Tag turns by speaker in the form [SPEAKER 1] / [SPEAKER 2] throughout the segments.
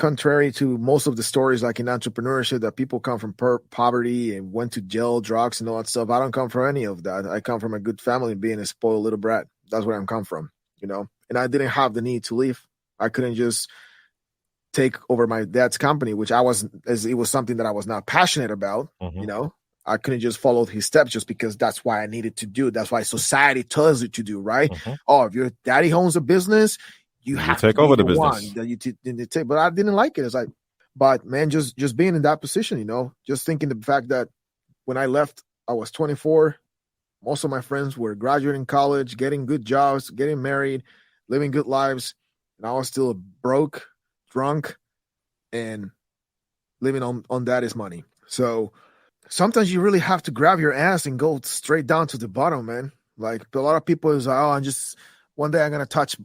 [SPEAKER 1] contrary to most of the stories like in entrepreneurship that people come from poverty and went to jail, drugs and all that stuff. I don't come from any of that. I come from a good family, being a spoiled little brat. That's where I'm come from, and I didn't have the need to leave. I couldn't just take over my dad's company, which it was something that I was not passionate about. I couldn't just follow his steps just because that's why I needed to do. That's why society tells you to do, right? Oh, if your daddy owns a business, you have
[SPEAKER 2] take
[SPEAKER 1] to
[SPEAKER 2] over the business.
[SPEAKER 1] But I didn't like it. It's like, but man, just being in that position, just thinking the fact that when I left, I was 24. Most of my friends were graduating college, getting good jobs, getting married, living good lives. And I was still broke, drunk, and living on daddy's money. So sometimes you really have to grab your ass and go straight down to the bottom, man. Like a lot of people is like, oh, one day I'm going to touch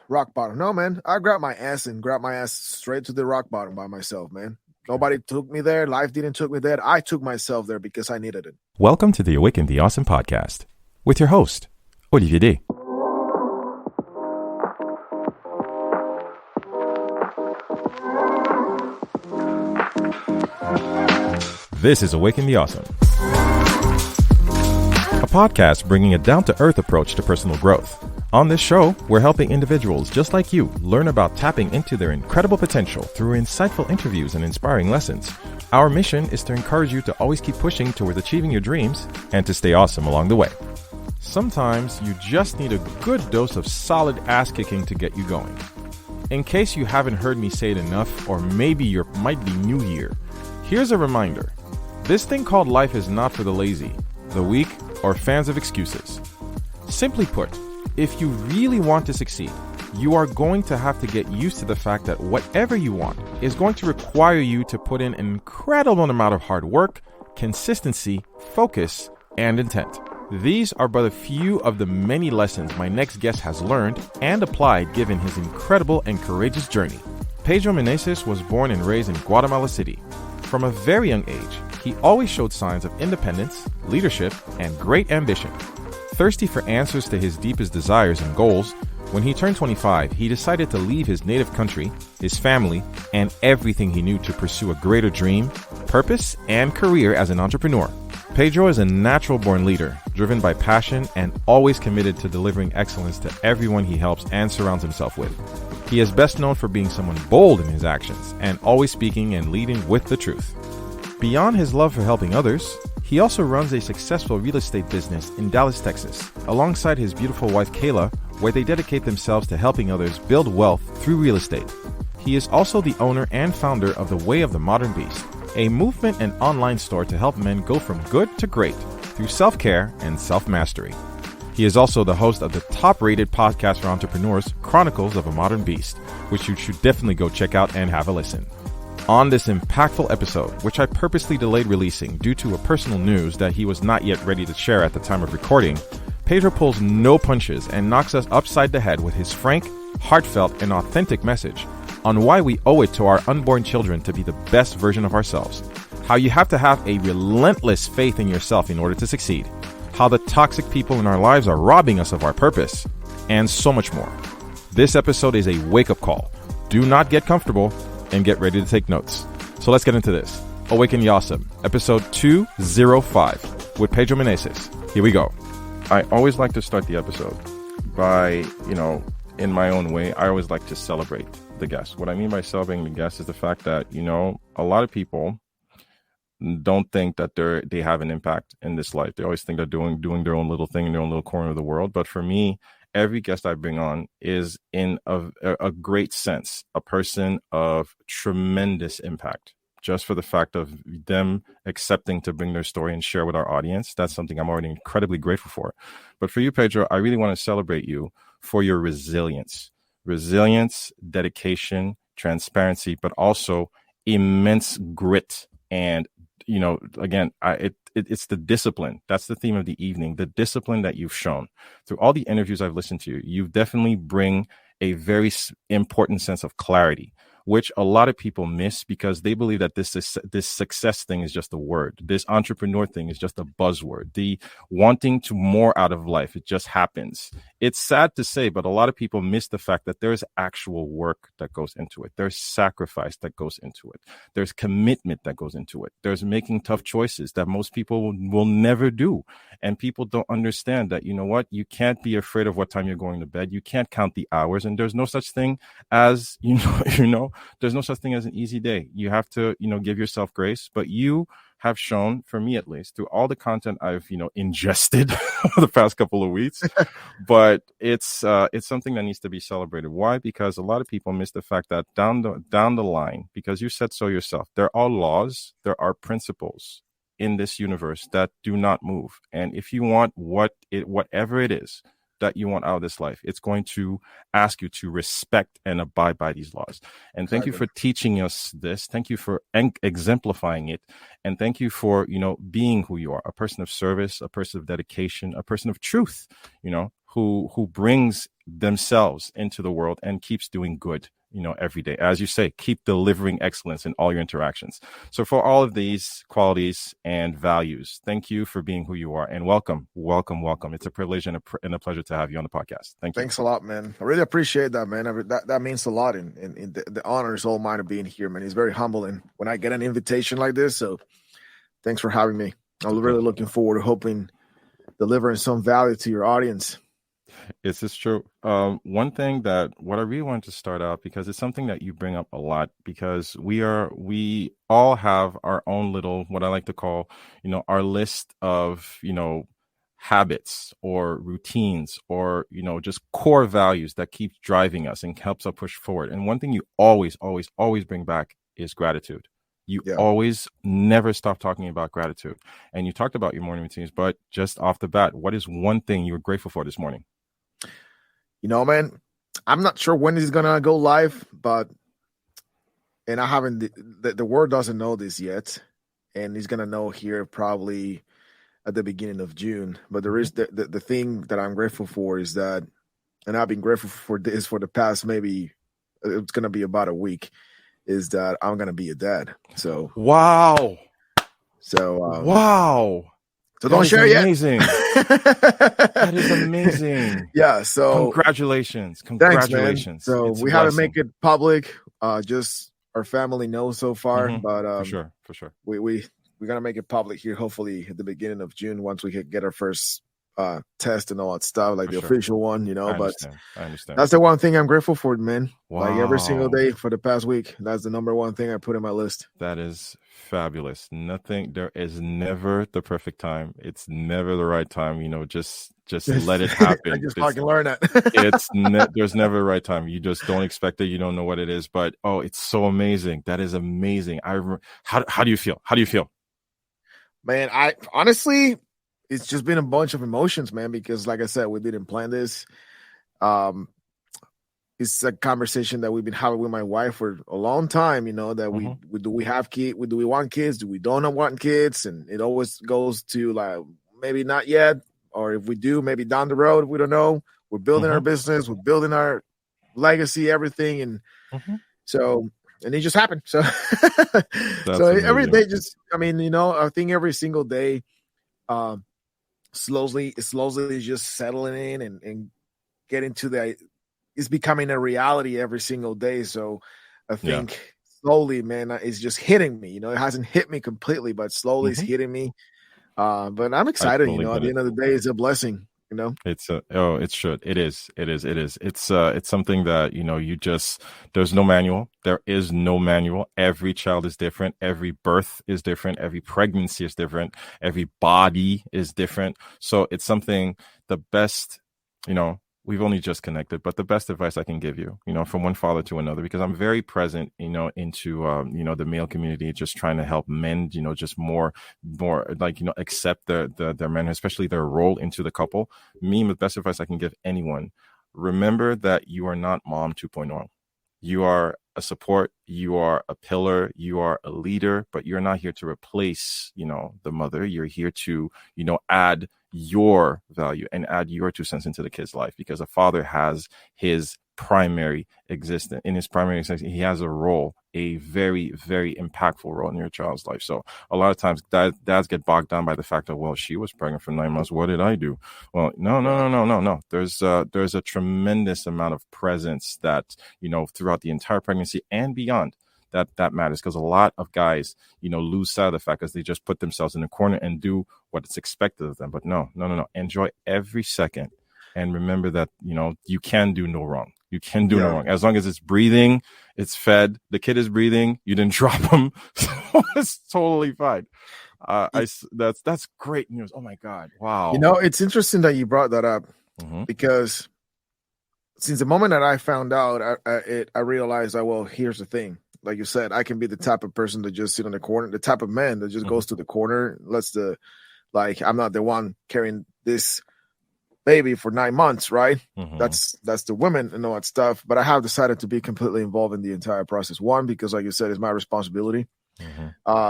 [SPEAKER 1] rock bottom. No, man, I grabbed my ass straight to the rock bottom by myself, man. Nobody took me there. Life didn't took me there. I took myself there because I needed it.
[SPEAKER 3] Welcome to the Awaken the Awesome podcast with your host, Olivier D. This is Awaken the Awesome, a podcast bringing a down-to-earth approach to personal growth. On this show, we're helping individuals just like you learn about tapping into their incredible potential through insightful interviews and inspiring lessons. Our mission is to encourage you to always keep pushing towards achieving your dreams and to stay awesome along the way. Sometimes you just need a good dose of solid ass-kicking to get you going. In case you haven't heard me say it enough, or maybe you might be new here, here's a reminder. This thing called life is not for the lazy, the weak, or fans of excuses. Simply put, if you really want to succeed, you are going to have to get used to the fact that whatever you want is going to require you to put in an incredible amount of hard work, consistency, focus, and intent. These are but a few of the many lessons my next guest has learned and applied given his incredible and courageous journey. Pedro Meneses was born and raised in Guatemala City. From a very young age, he always showed signs of independence, leadership, and great ambition. Thirsty for answers to his deepest desires and goals, when he turned 25, he decided to leave his native country, his family, and everything he knew to pursue a greater dream, purpose, and career as an entrepreneur. Pedro is a natural-born leader, driven by passion and always committed to delivering excellence to everyone he helps and surrounds himself with. He is best known for being someone bold in his actions and always speaking and leading with the truth. Beyond his love for helping others, he also runs a successful real estate business in Dallas, Texas, alongside his beautiful wife Kayla, where they dedicate themselves to helping others build wealth through real estate. He is also the owner and founder of The Way of the Modern Beast, a movement and online store to help men go from good to great through self-care and self-mastery. He is also the host of the top-rated podcast for entrepreneurs, Chronicles of a Modern Beast, which you should definitely go check out and have a listen. On this impactful episode, which I purposely delayed releasing due to a personal news that he was not yet ready to share at the time of recording, Pedro pulls no punches and knocks us upside the head with his frank, heartfelt, and authentic message on why we owe it to our unborn children to be the best version of ourselves, how you have to have a relentless faith in yourself in order to succeed, how the toxic people in our lives are robbing us of our purpose, and so much more. This episode is a wake-up call. Do not get comfortable and get ready to take notes. So let's get into this. Awaken the Awesome, episode 205 with Pedro Meneses. Here we go. I always like to start the episode by, in my own way, I always like to celebrate the guest. What I mean by celebrating the guest is the fact that, a lot of people don't think that they have an impact in this life. They always think they're doing their own little thing in their own little corner of the world. But for me, every guest I bring on is in a great sense, a person of tremendous impact. Just for the fact of them accepting to bring their story and share with our audience. That's something I'm already incredibly grateful for. But for you, Pedro, I really want to celebrate you for your resilience, dedication, transparency, but also immense grit. And, again, it's the discipline. That's the theme of the evening, the discipline that you've shown. Through all the interviews I've listened to, you definitely bring a very important sense of clarity, which a lot of people miss because they believe that this success thing is just a word. This entrepreneur thing is just a buzzword. The wanting to more out of life, it just happens. it's sad to say, but a lot of people miss the fact that there's actual work that goes into it. There's sacrifice that goes into it. There's commitment that goes into it. There's making tough choices that most people will never do. And people don't understand that, you know what? You can't be afraid of what time you're going to bed. You can't count the hours. And there's no such thing as, there's no such thing as an easy day. You have to, give yourself grace. But you have shown, for me at least, through all the content I've, ingested the past couple of weeks, but it's something that needs to be celebrated. Why? Because a lot of people miss the fact that down the line, because you said so yourself, there are laws, there are principles in this universe that do not move. And if you want whatever it is that you want out of this life, it's going to ask you to respect and abide by these laws. And thank you for teaching us this. Thank you for exemplifying it. And thank you for, being who you are, a person of service, a person of dedication, a person of truth, who brings themselves into the world and keeps doing good, every day. As you say, keep delivering excellence in all your interactions. So for all of these qualities and values, thank you for being who you are, and welcome. It's a privilege and a pleasure to have you on the podcast. Thank you.
[SPEAKER 1] Thanks a lot, man. I really appreciate that, man. That means a lot, and the honor is all mine of being here, man. It's very humbling when I get an invitation like this. So thanks for having me. I'm really looking forward to hoping delivering some value to your audience.
[SPEAKER 3] This is true. One thing what I really wanted to start out, because it's something that you bring up a lot, because we all have our own little, what I like to call, our list of, habits or routines or, just core values that keep driving us and helps us push forward. And one thing you always bring back is gratitude. You always never stop talking about gratitude. And you talked about your morning routines, but just off the bat, what is one thing you were grateful for this morning?
[SPEAKER 1] Man, I'm not sure when it's gonna go live, and I haven't. The world doesn't know this yet, and he's gonna know here probably at the beginning of June. But there is the thing that I'm grateful for is that, and I've been grateful for this for the past, maybe it's gonna be about a week, is that I'm gonna be a dad. So
[SPEAKER 3] wow.
[SPEAKER 1] So don't share yet.
[SPEAKER 3] Amazing. That is amazing.
[SPEAKER 1] Yeah. So
[SPEAKER 3] congratulations.
[SPEAKER 1] Thanks, so we haven't make it public. Just our family knows so far, but
[SPEAKER 3] for sure.
[SPEAKER 1] We're gonna make it public here. Hopefully at the beginning of June, once we get our first test and all that stuff, like official one, I understand. That's the one thing I'm grateful for, man. Wow. Like every single day for the past week, that's the number one thing I put in my list.
[SPEAKER 3] That is fabulous. There is never the perfect time. It's never the right time. Just let it happen.
[SPEAKER 1] I just fucking learn that.
[SPEAKER 3] There's never a right time. You just don't expect it. You don't know what it is, but it's so amazing. That is amazing. How do you feel?
[SPEAKER 1] Man, I honestly, it's just been a bunch of emotions, man, because like I said, we didn't plan this. It's a conversation that we've been having with my wife for a long time, that do we have kids? Do we want kids? Do we don't want kids? And it always goes to like, maybe not yet. Or if we do, maybe down the road, we don't know. We're building our business. We're building our legacy, everything. And and it just happened. So, every day I think every single day, slowly just settling in and getting to it's becoming a reality every single day. So I think slowly, man, it's just hitting me. It hasn't hit me completely, but slowly it's hitting me. But I'm excited. At the end of the day, it's a blessing.
[SPEAKER 3] It should. It is. It's something that there's no manual. There is no manual. Every child is different. Every birth is different. Every pregnancy is different. Every body is different. So it's something, the best, we've only just connected, but the best advice I can give you, from one father to another, because I'm very present, into, the male community, just trying to help men, just more like, accept their men, especially their role into the couple. The best advice I can give anyone, remember that you are not mom 2.0. You are a support, you are a pillar, you are a leader, but you're not here to replace, the mother. You're here to, add your value and add your 2 cents into the kid's life, because a father has his primary existence. In his primary existence, he has a role, a very, very impactful role in your child's life. So a lot of times dads get bogged down by the fact of, well, she was pregnant for 9 months. What did I do? Well, no. There's a tremendous amount of presence that, throughout the entire pregnancy and beyond, that matters, because a lot of guys, lose sight of the fact because they just put themselves in a corner and do what is expected of them. But no. Enjoy every second. And remember that, you can do no wrong. You can do no wrong. As long as it's breathing, it's fed, the kid is breathing, you didn't drop him. So it's totally fine. That's great news. Oh my God. Wow.
[SPEAKER 1] It's interesting that you brought that up, because since the moment that I found out, I realized that, well, here's the thing. Like you said, I can be the type of person that just sit in the corner, the type of man that just goes to the corner, I'm not the one carrying this baby for 9 months, right? That's the women and all that stuff. But I have decided to be completely involved in the entire process. One, because like you said, it's my responsibility.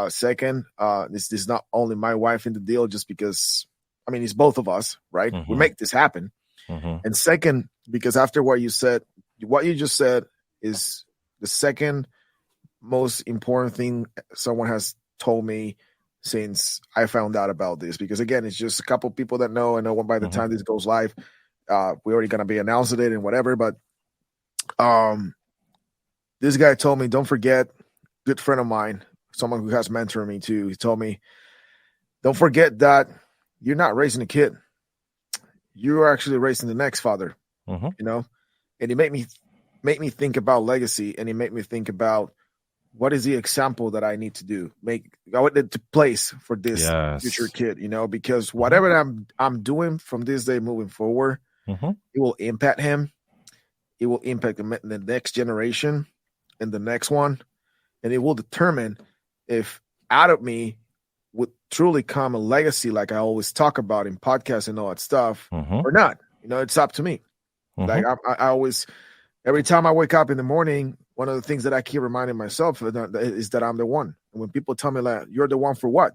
[SPEAKER 1] Second, this is not only my wife in the deal, just because, it's both of us, right? We make this happen. And second, because after what you just said is the second most important thing someone has told me since I found out about this. Because again, it's just a couple people that know. I know by the time this goes live, we're already going to be announcing it and whatever. But this guy told me, don't forget, good friend of mine, someone who has mentored me too. He told me, don't forget that you're not raising a kid. You're actually raising the next father, And it made me think about legacy, and it made me think about what is the example that I need to do, I want it to place for this future kid, because whatever I'm doing from this day moving forward, it will impact him. It will impact the next generation and the next one. And it will determine if out of me would truly come a legacy, like I always talk about in podcasts and all that stuff, or not. It's up to me. Like I always, every time I wake up in the morning, one of the things that I keep reminding myself is that I'm the one. And when people tell me, like, you're the one for what?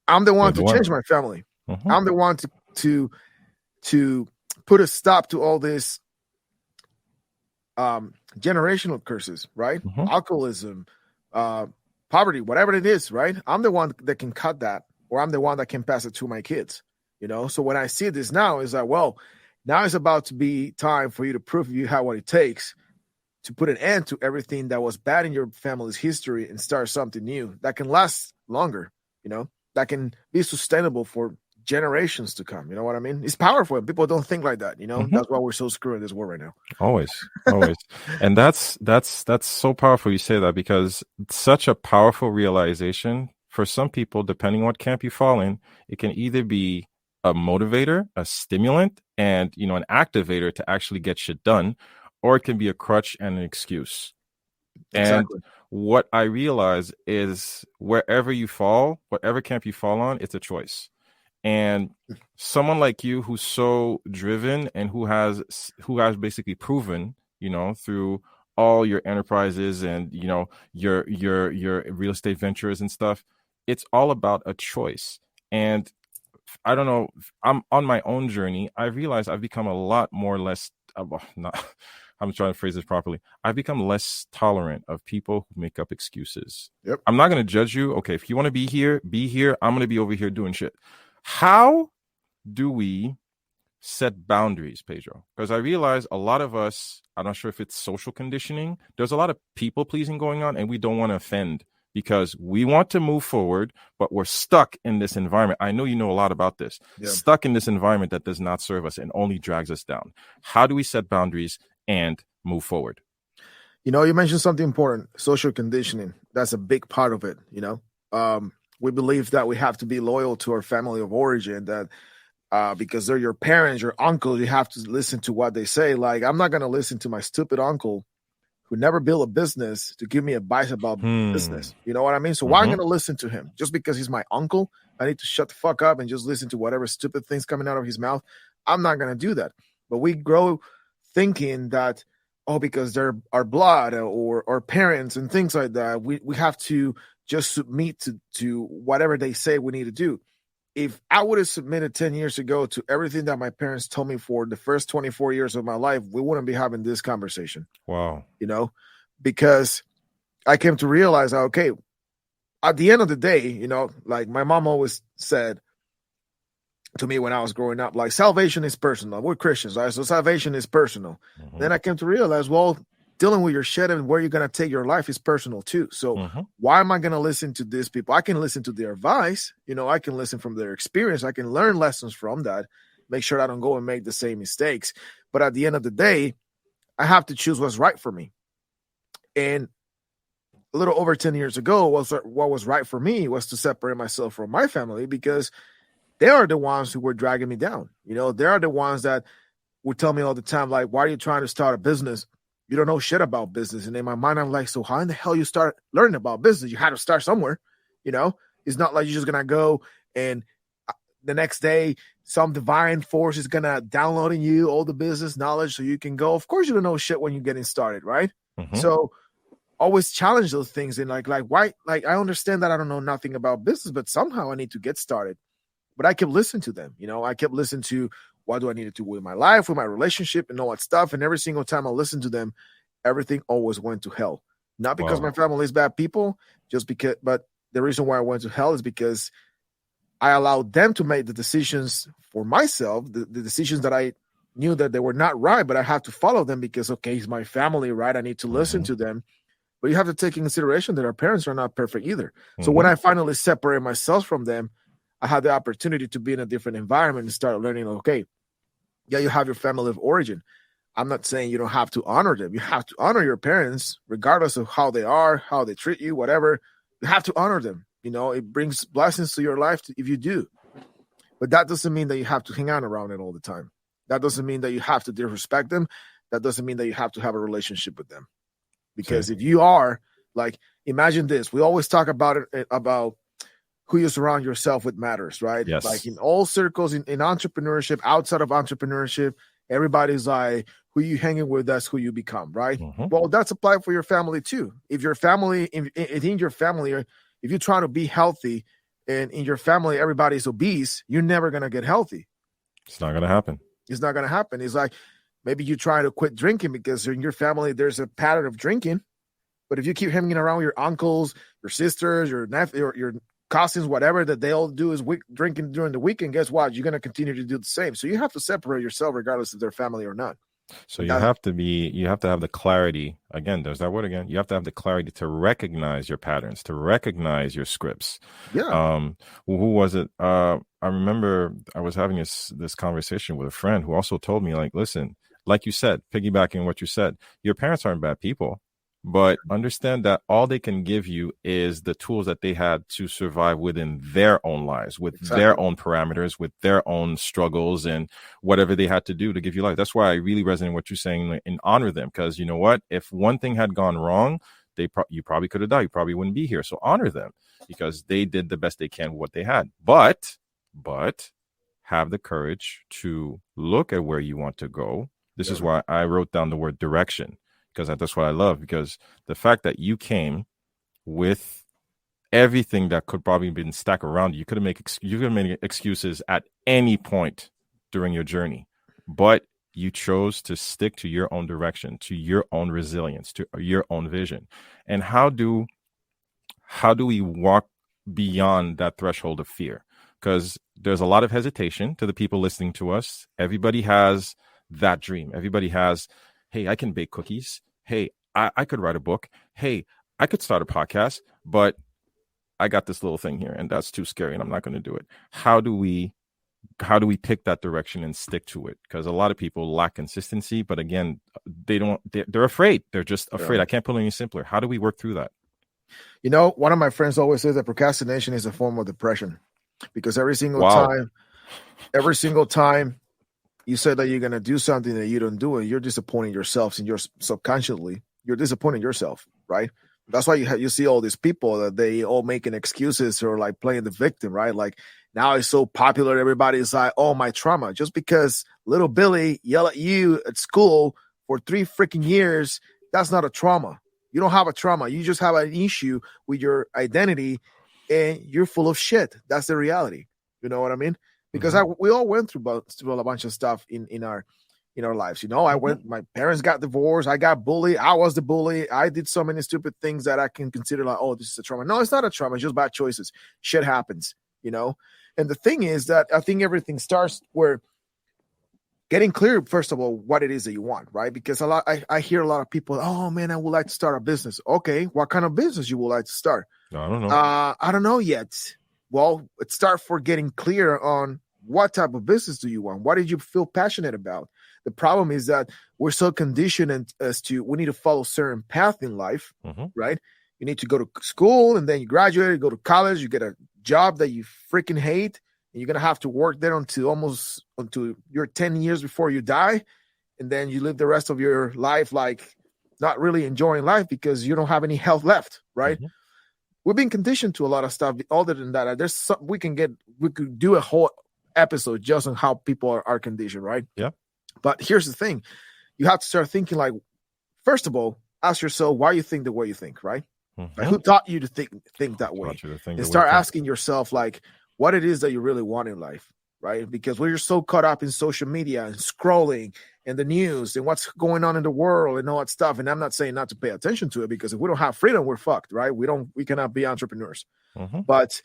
[SPEAKER 1] I'm the one to change my family. I'm the one to put a stop to all this generational curses, right? Alcoholism, poverty, whatever it is, right? I'm the one that can cut that, or I'm the one that can pass it to my kids, So when I see this now, is that, well, now it's about to be time for you to prove you have what it takes to put an end to everything that was bad in your family's history and start something new that can last longer, that can be sustainable for generations to come. You know what I mean? It's powerful. People don't think like that. That's why we're so screwed in this world right now.
[SPEAKER 3] Always. And that's so powerful you say that, because it's such a powerful realization. For some people, depending on what camp you fall in, it can either be a motivator, a stimulant, and an activator to actually get shit done, or it can be a crutch and an excuse. Exactly. And what I realize is, wherever you fall, whatever camp you fall on, it's a choice. And someone like you, who's so driven and who has basically proven, through all your enterprises and your real estate ventures and stuff, it's all about a choice. And I don't know, I'm on my own journey. I realized I've become a lot more less. I'm trying to phrase this properly. I've become less tolerant of people who make up excuses.
[SPEAKER 1] Yep.
[SPEAKER 3] I'm not going to judge you. Okay, if you want to be here, be here. I'm going to be over here doing shit. How do we set boundaries, Pedro? Because I realize a lot of us, I'm not sure if it's social conditioning, there's a lot of people pleasing going on, and we don't want to offend because we want to move forward, but we're stuck in this environment. I know you know a lot about this. Yeah. Stuck in this environment that does not serve us and only drags us down. How do we set boundaries and move forward?
[SPEAKER 1] You mentioned something important, social conditioning. That's a big part of it. We believe that we have to be loyal to our family of origin, that because they're your parents, your uncles, you have to listen to what they say. Like, I'm not going to listen to my stupid uncle who never built a business to give me advice about business. You know what I mean? So why am I going to listen to him? Just because he's my uncle, I need to shut the fuck up and just listen to whatever stupid things coming out of his mouth. I'm not going to do that. But we grow thinking that, because they're our blood or our parents and things like that, we have to just submit to whatever they say we need to do. if I would have submitted 10 years ago to everything that my parents told me for the first 24 years of my life, we wouldn't be having this conversation.
[SPEAKER 3] Wow.
[SPEAKER 1] Because I came to realize, okay, at the end of the day, like my mom always said to me when I was growing up, like, salvation is personal. We're Christians, right? So salvation is personal.
[SPEAKER 3] Mm-hmm.
[SPEAKER 1] Then I came to realize, well, dealing with your shit and where you're going to take your life is personal too. So why am I going to listen to these people? I can listen to their advice. I can listen from their experience. I can learn lessons from that, make sure I don't go and make the same mistakes. But at the end of the day, I have to choose what's right for me. And a little over 10 years ago, what was right for me was to separate myself from my family, because they are the ones who were dragging me down. They are the ones that would tell me all the time, like, why are you trying to start a business? You don't know shit about business. And in my mind, I'm like, so how in the hell you start learning about business? You had to start somewhere. It's not like you're just going to go and the next day some divine force is going to download in you all the business knowledge so you can go. Of course, you don't know shit when you're getting started, right? So always challenge those things. And like why? Like, I understand that I don't know nothing about business, but somehow I need to get started. But I kept listening to them. I kept listening to, what do I need to do with my life, with my relationship, and all that stuff. And every single time I listened to them, everything always went to hell. Not because my family is bad people, but the reason why I went to hell is because I allowed them to make the decisions for myself, the decisions that I knew that they were not right, but I have to follow them because, okay, it's my family, right? I need to listen to them. But you have to take in consideration that our parents are not perfect either. So when I finally separated myself from them, I had the opportunity to be in a different environment and start learning, okay, yeah, you have your family of origin. I'm not saying you don't have to honor them. You have to honor your parents, regardless of how they are, how they treat you, whatever. You have to honor them. It brings blessings to your life if you do. But that doesn't mean that you have to hang out around it all the time. That doesn't mean that you have to disrespect them. That doesn't mean that you have to have a relationship with them. Because if you are, like, imagine this. We always talk about who you surround yourself with matters, right?
[SPEAKER 3] Yes.
[SPEAKER 1] Like in all circles, in entrepreneurship, outside of entrepreneurship, everybody's like, who you hanging with, that's who you become, right? Well, that's applied for your family too. If your family, in your family, if you're trying to be healthy and in your family everybody's obese, you're never going to get healthy.
[SPEAKER 3] It's not going to happen.
[SPEAKER 1] It's not going to happen. It's like, maybe you try to quit drinking because in your family there's a pattern of drinking. But if you keep hanging around with your uncles, your sisters, your nephew, your cousins, whatever, that they all do is drinking during the weekend, guess what? You're going to continue to do the same. So you have to separate yourself regardless if they're family or not.
[SPEAKER 3] So you have to have the clarity. Again, there's that word again. You have to have the clarity to recognize your patterns, to recognize your scripts.
[SPEAKER 1] Yeah.
[SPEAKER 3] Who was it? I remember I was having this conversation with a friend who also told me, like, listen, like you said, piggybacking what you said, your parents aren't bad people. But understand that all they can give you is the tools that they had to survive within their own lives, with their own parameters, with their own struggles and whatever they had to do to give you life. That's why I really resonate with what you're saying and honor them. Because you know what? If one thing had gone wrong, you probably could have died. You probably wouldn't be here. So honor them because they did the best they can with what they had. But have the courage to look at where you want to go. This is why I wrote down the word direction. Because that's what I love, because the fact that you came with everything that could probably been stacked around you, you could have made excuses at any point during your journey, but you chose to stick to your own direction, to your own resilience, to your own vision. And how do we walk beyond that threshold of fear? Because there's a lot of hesitation to the people listening to us. Everybody has that dream. Everybody has, hey, I can bake cookies. Hey, I could write a book. Hey, I could start a podcast, but I got this little thing here and that's too scary and I'm not going to do it. How do we pick that direction and stick to it? Because a lot of people lack consistency, but again, they're afraid. They're just afraid. Yeah. I can't put it any simpler. How do we work through that?
[SPEAKER 1] One of my friends always says that procrastination is a form of depression, because every single time you say that you're going to do something that you don't do it, you're disappointing yourself, and you're subconsciously, you're disappointing yourself, right? That's why you see all these people that they all making excuses or like playing the victim, right? Like now it's so popular. Everybody's like, oh, my trauma. Just because little Billy yelled at you at school for 3 freaking years, that's not a trauma. You don't have a trauma. You just have an issue with your identity and you're full of shit. That's the reality. You know what I mean? Because
[SPEAKER 3] Mhm.
[SPEAKER 1] we all went through a bunch of stuff in our lives. My parents got divorced. I got bullied. I was the bully. I did so many stupid things that I can consider like, oh, this is a trauma. No, it's not a trauma. It's just bad choices. Shit happens, you know? And the thing is that I think everything starts where getting clear, first of all, what it is that you want, right? Because I hear a lot of people, oh man, I would like to start a business. Okay, what kind of business you would like to start?
[SPEAKER 3] I don't know.
[SPEAKER 1] I don't know yet. Well, let's start for getting clear on what type of business do you want? What did you feel passionate about? The problem is that we're so conditioned as to we need to follow certain path in life, right? You need to go to school and then you graduate, you go to college, you get a job that you freaking hate, and you're gonna have to work there until you're 10 years before you die, and then you live the rest of your life like not really enjoying life because you don't have any health left, right? We've been conditioned to a lot of stuff. Other than that, we could do a whole episode just on how people are conditioned, right?
[SPEAKER 3] Yeah.
[SPEAKER 1] But here's the thing: you have to start thinking like, first of all, ask yourself why you think the way you think, right? Like, who taught you to think that way? And start asking yourself like, what it is that you really want in life, right? Because we're so caught up in social media and scrolling and the news and what's going on in the world and all that stuff. And I'm not saying not to pay attention to it, because if we don't have freedom, we're fucked, right? We cannot be entrepreneurs. But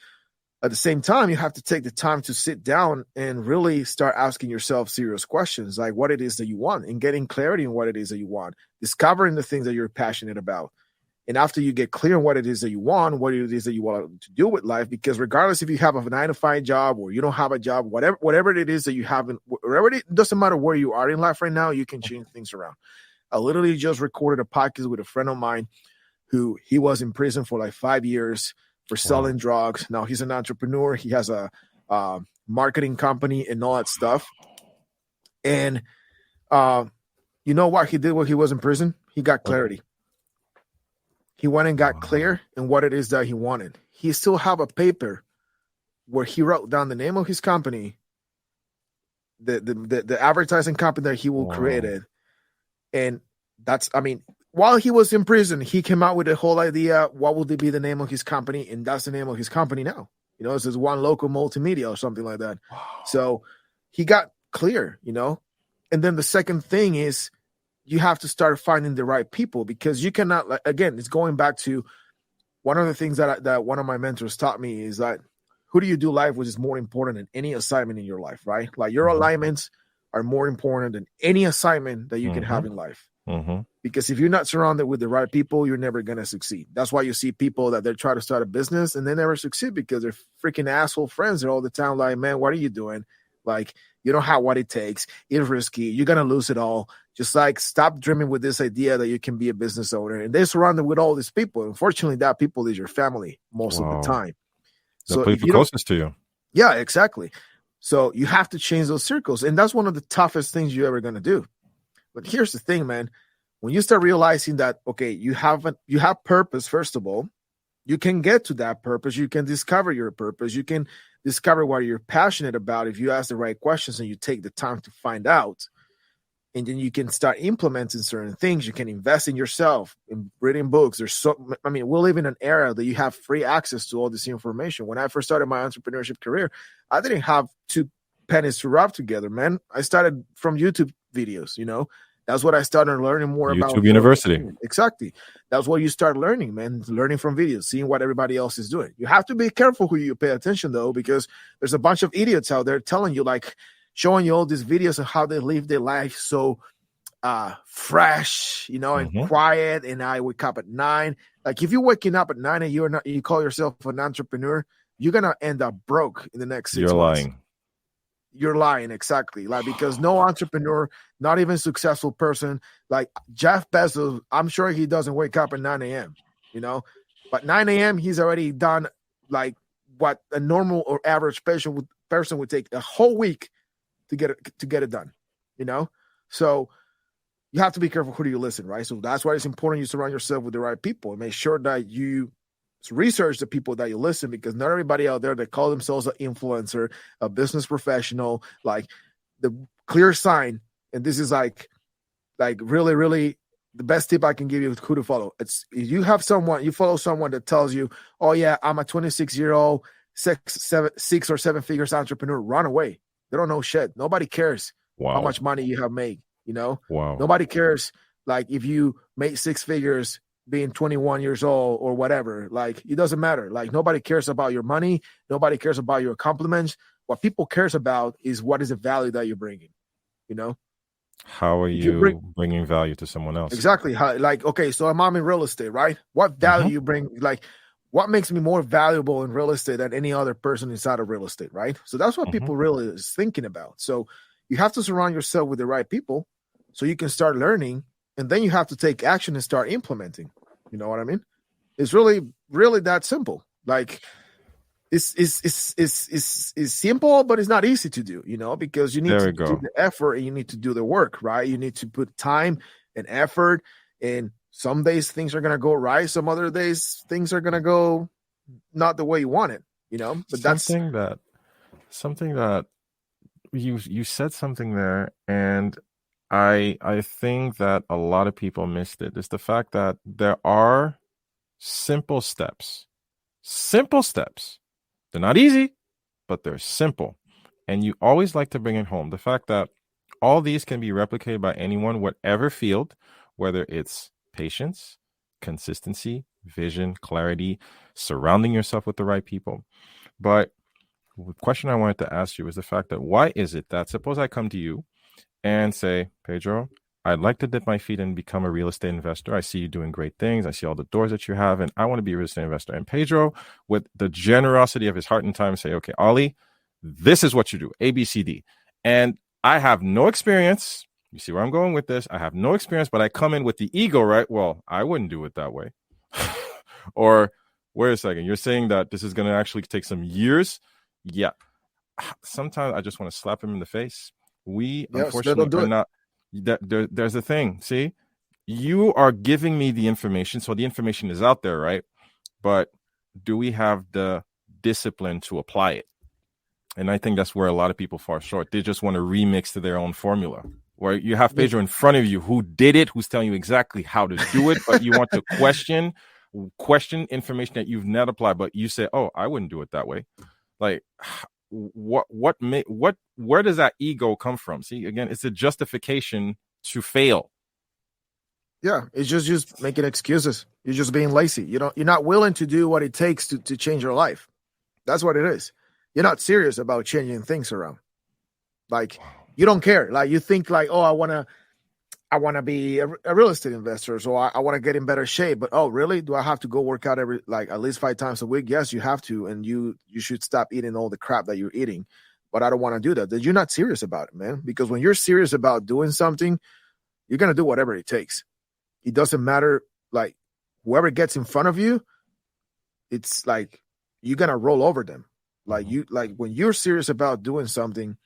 [SPEAKER 1] at the same time, you have to take the time to sit down and really start asking yourself serious questions, like what it is that you want, and getting clarity in what it is that you want, discovering the things that you're passionate about. And after you get clear on what it is that you want, what it is that you want to do with life, because regardless if you have a 9-to-5 job or you don't have a job, whatever it is that you have, it doesn't matter where you are in life right now, you can change things around. I literally just recorded a podcast with a friend of mine who he was in prison for like 5 years for selling drugs. Now he's an entrepreneur. He has a marketing company and all that stuff. And you know what he did while he was in prison? He got clarity. He went and got clear in what it is that he wanted. He still have a paper where he wrote down the name of his company, the advertising company that he will create it. And while he was in prison, he came out with the whole idea, what would be the name of his company? And that's the name of his company now. This is One Local Multimedia or something like that. Wow. So he got clear, And then the second thing is, you have to start finding the right people, because you cannot, again, it's going back to one of the things that one of my mentors taught me is that who do you do life with is more important than any assignment in your life, right? Like your alignments are more important than any assignment that you can have in life. Because if you're not surrounded with the right people, you're never going to succeed. That's why you see people that they try to start a business and they never succeed, because they're freaking asshole friends. They're all the time like, man, what are you doing? Like, you don't have what it takes. It's risky. You're going to lose it all. Just like, stop dreaming with this idea that you can be a business owner. And they're surrounded with all these people. Unfortunately, that people is your family most of the time.
[SPEAKER 3] The people closest to you. Yeah,
[SPEAKER 1] exactly. So you have to change those circles. And that's one of the toughest things you're ever going to do. But here's the thing, man. When you start realizing that, okay, you have purpose, first of all, you can get to that purpose. You can discover your purpose. You can discover what you're passionate about if you ask the right questions and you take the time to find out. And then you can start implementing certain things. You can invest in yourself, in reading books. We live in an era that you have free access to all this information. When I first started my entrepreneurship career, I didn't have 2 pennies to rub together, man. I started from YouTube videos, That's what I started learning more about.
[SPEAKER 3] YouTube University.
[SPEAKER 1] Exactly. That's what you start learning, man. Learning from videos, seeing what everybody else is doing. You have to be careful who you pay attention, though, because there's a bunch of idiots out there telling you, like, showing you all these videos of how they live their life so fresh, and quiet. And I wake up at 9. Like, if you're waking up at 9 and you call yourself an entrepreneur, you're gonna end up broke in the next 6 months. You're lying, exactly. Like, because no entrepreneur, not even successful person, like Jeff Bezos, I'm sure he doesn't wake up at 9 a.m., But 9 a.m., he's already done, like, what a normal or average person would take a whole week to get it done, So you have to be careful who do you listen, right? So that's why it's important you surround yourself with the right people and make sure that you research the people that you listen, because not everybody out there that call themselves an influencer, a business professional, like, the clear sign, and this is like really, really the best tip I can give you is who to follow. It's if you follow someone that tells you, oh yeah, I'm a 26-year-old six or seven figures entrepreneur run away. They don't know shit. Nobody cares how
[SPEAKER 3] Wow.
[SPEAKER 1] much money you have made.
[SPEAKER 3] Wow.
[SPEAKER 1] Nobody cares. Like if you made six figures being 21 years old or whatever, like it doesn't matter. Like nobody cares about your money. Nobody cares about your accomplishments. What people cares about is what is the value that you're bringing. You know,
[SPEAKER 3] How are
[SPEAKER 1] if you bring
[SPEAKER 3] you bringing value to someone else?
[SPEAKER 1] exactly how, like, okay, so I'm in real estate, right? What value you bring? Like, what makes me more valuable in real estate than any other person inside of real estate, right? So that's what people really is thinking about. So you have to surround yourself with the right people so you can start learning, and then you have to take action and start implementing. You know what I mean? It's really, really that simple. Like it's simple, but it's not easy to do, because you need
[SPEAKER 3] There
[SPEAKER 1] to
[SPEAKER 3] we
[SPEAKER 1] do
[SPEAKER 3] go.
[SPEAKER 1] the effort and you need to do the work, right? You need to put time and effort, and some days things are going to go right. Some other days things are going to go not the way you want it, but that's
[SPEAKER 3] Something that you said something there, and I think that a lot of people missed it. It's the fact that there are simple steps. Simple steps. They're not easy, but they're simple. And you always like to bring it home. The fact that all these can be replicated by anyone, whatever field, whether it's patience, consistency, vision, clarity, surrounding yourself with the right people. But the question I wanted to ask you is the fact that why is it that suppose I come to you and say, Pedro, I'd like to dip my feet and become a real estate investor. I see you doing great things. I see all the doors that you have, and I want to be a real estate investor. And Pedro, with the generosity of his heart and time, say, okay, Ollie, this is what you do, A, B, C, D. And I have no experience. You see where I'm going with this? I have no experience, but I come in with the ego, right? Well, I wouldn't do it that way. Or wait a second, you're saying that this is going to actually take some years? Yeah. Sometimes I just want to slap him in the face. We unfortunately are not. There's a thing. See, you are giving me the information, so the information is out there, right? But do we have the discipline to apply it? And I think that's where a lot of people fall short. They just want to remix to their own formula. Where you have Pedro in front of you who did it, who's telling you exactly how to do it, but you want to question information that you've not applied, but you say, "Oh, I wouldn't do it that way." Like, where does that ego come from? See, again, it's a justification to fail.
[SPEAKER 1] Yeah, it's just making excuses. You're just being lazy. You're not willing to do what it takes to change your life. That's what it is. You're not serious about changing things around. Like, you don't care. Like, you think like, oh, I want to be a real estate investor, so I want to get in better shape. But oh, really? Do I have to go work out at least 5 times a week? Yes, you have to, and you should stop eating all the crap that you're eating. But I don't want to do that. Then you're not serious about it, man. Because when you're serious about doing something, you're gonna do whatever it takes. It doesn't matter. Like, whoever gets in front of you, it's like you're gonna roll over them. Like when you're serious about doing something,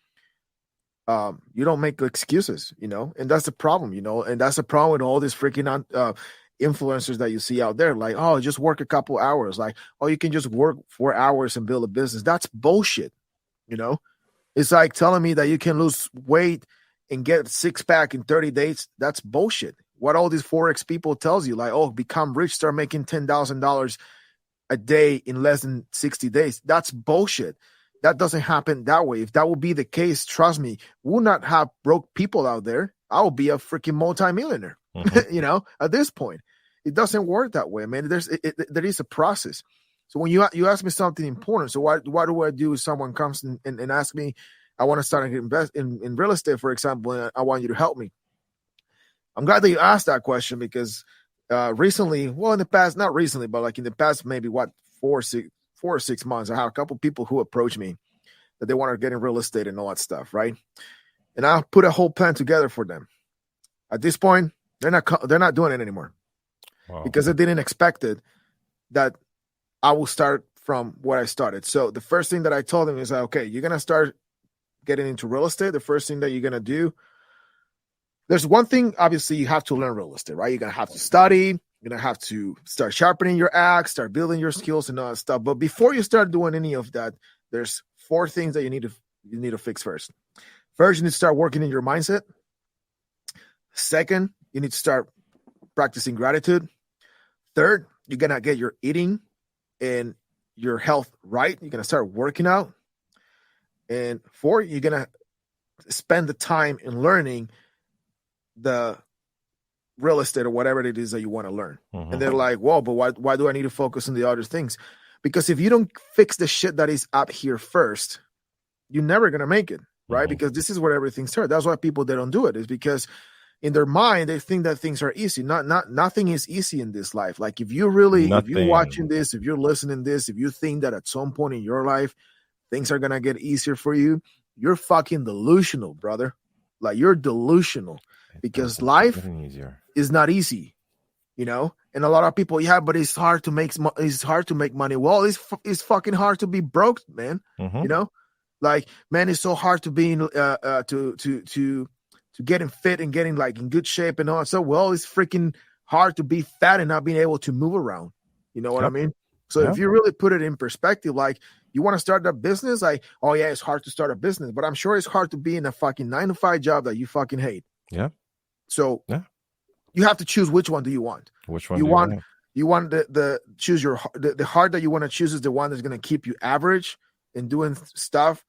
[SPEAKER 1] you don't make excuses, and that's the problem, and that's the problem with all these freaking influencers that you see out there. Like, oh, just work a couple hours. Like, oh, you can just work 4 hours and build a business. That's bullshit. It's like telling me that you can lose weight and get a 6-pack in 30 days. That's bullshit. What all these Forex people tells you, like, oh, become rich, start making $10,000 a day in less than 60 days. That's bullshit. That doesn't happen that way. If that would be the case, trust me, we'll not have broke people out there. I will be a freaking multimillionaire, at this point. It doesn't work that way, man. There is a process. So when you ask me something important, so what do I do if someone comes and asks me, I want to start and invest in real estate, for example, and I want you to help me. I'm glad that you asked that question because recently, well, in the past, not recently, but like in the past, maybe 4 or 6 months, I have a couple people who approach me that they want to get in real estate and all that stuff, right? And I put a whole plan together for them. At this point, they're not doing it anymore. Wow. Because they didn't expect it that I will start from where I started. So the first thing that I told them is, okay, you're gonna start getting into real estate. The first thing that you're gonna do, there's one thing, obviously, you have to learn real estate, right? You're gonna have to study. You're going to have to start sharpening your axe, start building your skills and all that stuff. But before you start doing any of that, there's 4 things that you need to fix first. First, you need to start working in your mindset. Second, you need to start practicing gratitude. Third, you're going to get your eating and your health right. You're going to start working out. And 4, you're going to spend the time in learning the real estate or whatever it is that you want to learn.
[SPEAKER 3] Mm-hmm.
[SPEAKER 1] And they're like, whoa, but why do I need to focus on the other things? Because if you don't fix the shit that is up here first, you're never going to make it, right?
[SPEAKER 3] Mm-hmm.
[SPEAKER 1] Because this is where everything starts. That's why people, they don't do it, is because in their mind, they think that things are easy. Nothing is easy in this life. Like if you're watching this, if you're listening to this, if you think that at some point in your life, things are going to get easier for you, you're fucking delusional, brother. Like you're delusional, because life is not easy, you know? And a lot of people, yeah, but it's hard to make money. Well, it's fucking hard to be broke, man.
[SPEAKER 3] Mm-hmm.
[SPEAKER 1] You know, like, man, it's so hard to be to getting fit and getting like in good shape and all that. So, well, it's freaking hard to be fat and not being able to move around. You know what I mean? So if you really put it in perspective, like you want to start a business, like, oh yeah, it's hard to start a business, but I'm sure it's hard to be in a fucking 9-to-5 job that you fucking hate.
[SPEAKER 3] Yeah.
[SPEAKER 1] So you have to choose which one do you want.
[SPEAKER 3] Which one
[SPEAKER 1] you want? You want the choose your the heart that you want to choose is the one that's going to keep you average and doing stuff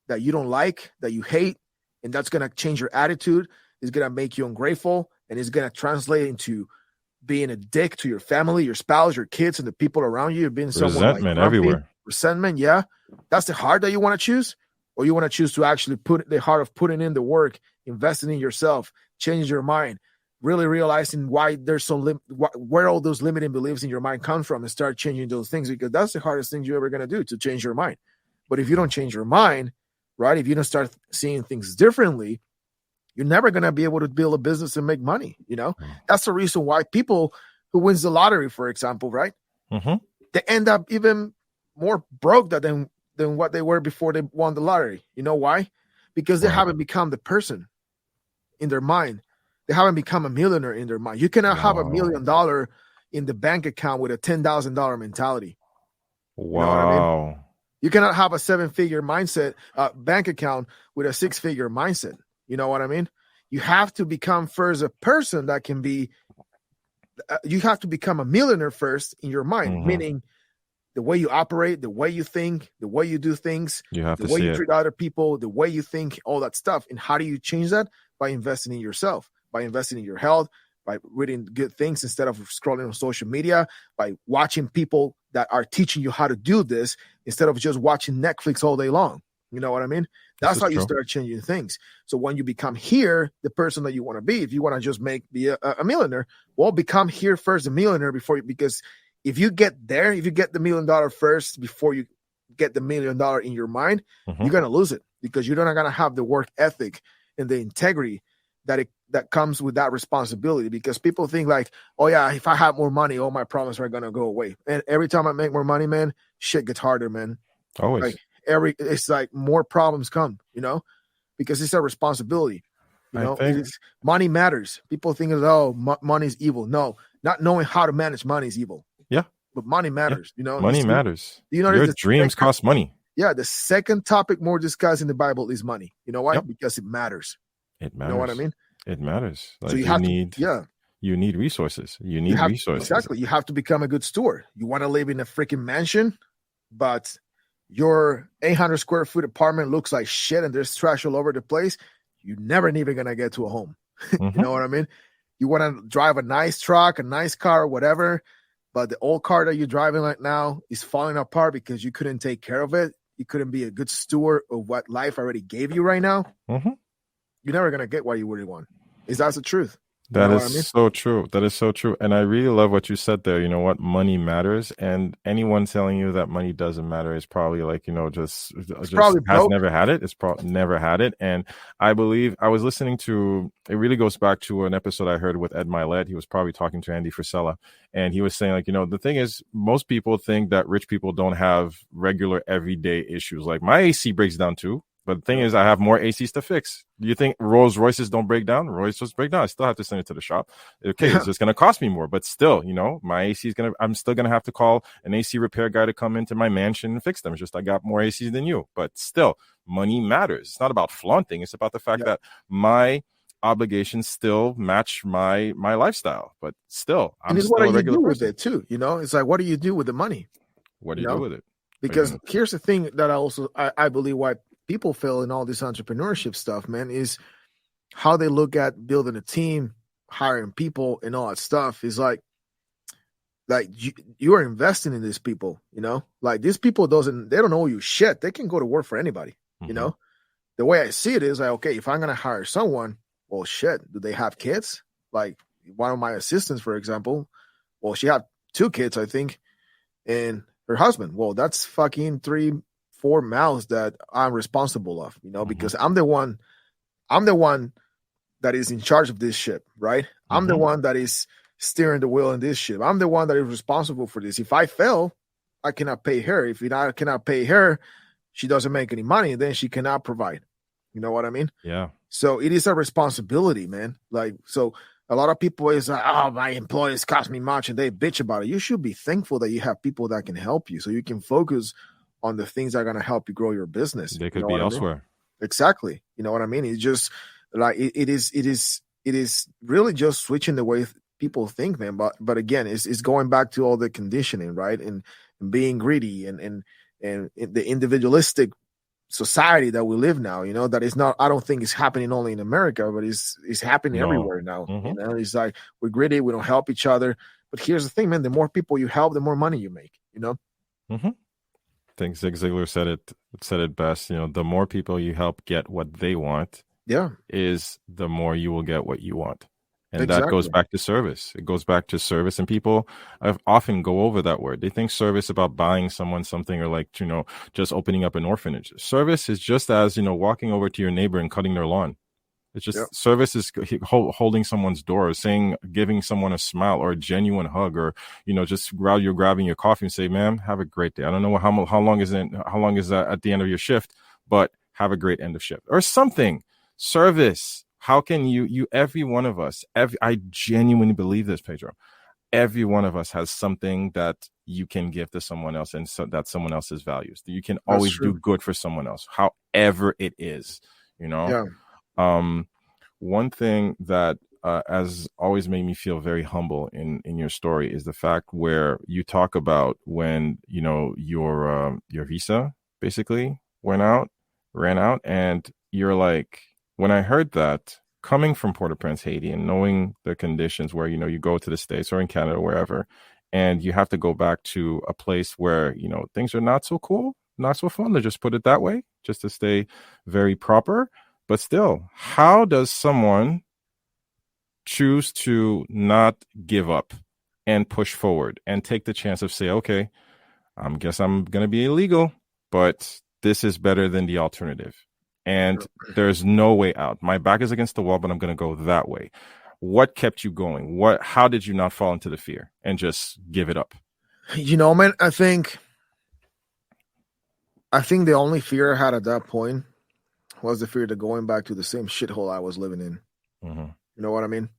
[SPEAKER 1] that you don't like, that you hate, and that's going to change your attitude. It's going to make you ungrateful, and it's going to translate into being a dick to your family, your spouse, your kids, and the people around you. You're being someone
[SPEAKER 3] resentment
[SPEAKER 1] like
[SPEAKER 3] everywhere.
[SPEAKER 1] Resentment, yeah. That's the heart that you want to choose, or you want to choose to actually put the heart of putting in the work, investing in yourself, changing your mind, really realizing why there's where all those limiting beliefs in your mind come from, and start changing those things, because that's the hardest thing you're ever going to do, to change your mind. But if you don't change your mind, right, if you don't start seeing things differently, you're never going to be able to build a business and make money. You know, that's the reason why people who wins the lottery, for example, right, they end up even more broke than what they were before they won the lottery. You know why? Because they haven't become the person in their mind. They haven't become a millionaire in their mind. You cannot have $1 million in the bank account with a $10,000 mentality.
[SPEAKER 3] Wow.
[SPEAKER 1] You know what I mean? You cannot have a 7-figure mindset, bank account with a 6-figure mindset. You know what I mean? You have to become first a person that can be, you have to become a millionaire first in your mind, meaning the way you operate, the way you think, the way you do things, the way you treat other people, the way you think, all that stuff. And how do you change that? By investing in yourself, by investing in your health, by reading good things instead of scrolling on social media, by watching people that are teaching you how to do this instead of just watching Netflix all day long. You know what I mean? That's how you start changing things. So when you become here, the person that you want to be, if you want to just be a millionaire, well, become here first a millionaire because if you get there, if you get the $1 million first before you get the $1 million in your mind, you're going to lose it, because you're not going to have the work ethic and the integrity that comes with that responsibility. Because people think like, oh yeah, if I have more money, all my problems are going to go away. And every time I make more money, man, shit gets harder, man.
[SPEAKER 3] Always.
[SPEAKER 1] Like it's like more problems come, you know, because it's a responsibility. You know, money matters. People think, money is evil. No, not knowing how to manage money is evil.
[SPEAKER 3] Yeah.
[SPEAKER 1] But money matters, you know.
[SPEAKER 3] Money matters.
[SPEAKER 1] You know,
[SPEAKER 3] your dreams cost money.
[SPEAKER 1] Yeah, the second topic more discussed in the Bible is money. You know why? Because it matters.
[SPEAKER 3] It matters.
[SPEAKER 1] You know what I mean?
[SPEAKER 3] It matters. Like
[SPEAKER 1] so
[SPEAKER 3] you need resources. You need resources.
[SPEAKER 1] Exactly. You have to become a good steward. You want to live in a freaking mansion, but your 800 square foot apartment looks like shit and there's trash all over the place. You're never even going to get to a home. You know what I mean? You want to drive a nice truck, a nice car, whatever, but the old car that you're driving right now is falling apart because you couldn't take care of it. You couldn't be a good steward of what life already gave you right now. You're never going to get what you really want. That's the truth.
[SPEAKER 3] That is so true. That is so true. And I really love what you said there. You know what? Money matters. And anyone telling you that money doesn't matter is probably like, just has never had it. It's probably never had it. And I believe I was listening to, it really goes back to an episode I heard with Ed Milet. He was probably talking to Andy Frisella. And he was saying like, the thing is, most people think that rich people don't have regular everyday issues. Like my AC breaks down too. But the thing is, I have more ACs to fix. Do you think Rolls Royces don't break down? Rolls Royces break down. I still have to send it to the shop. Okay, it's just going to cost me more. But still, my AC is I'm still going to have to call an AC repair guy to come into my mansion and fix them. It's just I got more ACs than you. But still, money matters. It's not about flaunting. It's about the fact that my obligations still match my lifestyle. But still,
[SPEAKER 1] I'm still what do you do with it too? It's like, what do you do with the money?
[SPEAKER 3] What do
[SPEAKER 1] you
[SPEAKER 3] you do
[SPEAKER 1] know,
[SPEAKER 3] with it? What are you
[SPEAKER 1] because
[SPEAKER 3] gonna?
[SPEAKER 1] here's the thing that I believe why people fail in all this entrepreneurship stuff, man, is how they look at building a team, hiring people, and all that stuff. Is like you are investing in these people, like these people they don't owe you shit. They can go to work for anybody, you
[SPEAKER 3] Mm-hmm.
[SPEAKER 1] know. The way I see it is like, okay, if I'm gonna hire someone, well, shit, do they have kids? Like one of my assistants, for example, well, she had 2 kids, I think, and her husband. Well, that's fucking 3, 4 mouths that I'm responsible of,
[SPEAKER 3] Mm-hmm.
[SPEAKER 1] because I'm the one that is in charge of this ship, right? I'm the
[SPEAKER 3] Mm-hmm.
[SPEAKER 1] one that is steering the wheel in this ship. I'm the one that is responsible for this. If I fail, I cannot pay her. If I cannot pay her, she doesn't make any money, and then she cannot provide. You know what I mean?
[SPEAKER 3] Yeah.
[SPEAKER 1] So it is a responsibility, man. Like, so a lot of people is like, oh, my employees cost me much, and they bitch about it. You should be thankful that you have people that can help you, so you can focus on the things that are going to help you grow your business.
[SPEAKER 3] They
[SPEAKER 1] You
[SPEAKER 3] could
[SPEAKER 1] know
[SPEAKER 3] be
[SPEAKER 1] what I mean?
[SPEAKER 3] elsewhere.
[SPEAKER 1] Exactly. You know what I mean? It's just like it is really just switching the way people think, man. But again, it's going back to all the conditioning, right? And being greedy and the individualistic society that we live now, that is not, I don't think it's happening only in America, but it's happening
[SPEAKER 3] No.
[SPEAKER 1] everywhere now.
[SPEAKER 3] Mm-hmm.
[SPEAKER 1] It's like we're greedy, we don't help each other. But here's the thing, man, the more people you help, the more money you make.
[SPEAKER 3] Mm-hmm. I think Zig Ziglar said it best. The more people you help get what they want,
[SPEAKER 1] Yeah,
[SPEAKER 3] is the more you will get what you want. And that goes
[SPEAKER 1] exactly.
[SPEAKER 3] back to service. It goes back to service. And people often go over that word. They think service about buying someone something or like, just opening up an orphanage. Service is just as, walking over to your neighbor and cutting their lawn. It's
[SPEAKER 1] Yeah.
[SPEAKER 3] just service is holding someone's door, giving someone a smile or a genuine hug, or just while you're grabbing your coffee and say, "Ma'am, have a great day." I don't know how long is that at the end of your shift, but have a great end of shift or something. Service. How can you every one of us? I genuinely believe this, Pedro. Every one of us has something that you can give to someone else, and so that someone else's values. You can
[SPEAKER 1] That's
[SPEAKER 3] always do
[SPEAKER 1] true.
[SPEAKER 3] good for someone else, however it is. You know.
[SPEAKER 1] Yeah.
[SPEAKER 3] Um, One thing that has always made me feel very humble in your story is the fact where you talk about when your visa basically ran out, and you're like, when I heard that, coming from Port-au-Prince, Haiti, and knowing the conditions where you go to the States or in Canada, wherever, and you have to go back to a place where things are not so cool, not so fun. Let's just put it that way, just to stay very proper. But still, how does someone choose to not give up and push forward and take the chance of say, okay, I guess I'm going to be illegal, but this is better than the alternative. And there's no way out. My back is against the wall, but I'm going to go that way. What kept you going? How did you not fall into the fear and just give it up?
[SPEAKER 1] Man, I think the only fear I had at that point was the fear of going back to the same shithole I was living in.
[SPEAKER 3] Mm-hmm.
[SPEAKER 1] You know what I mean?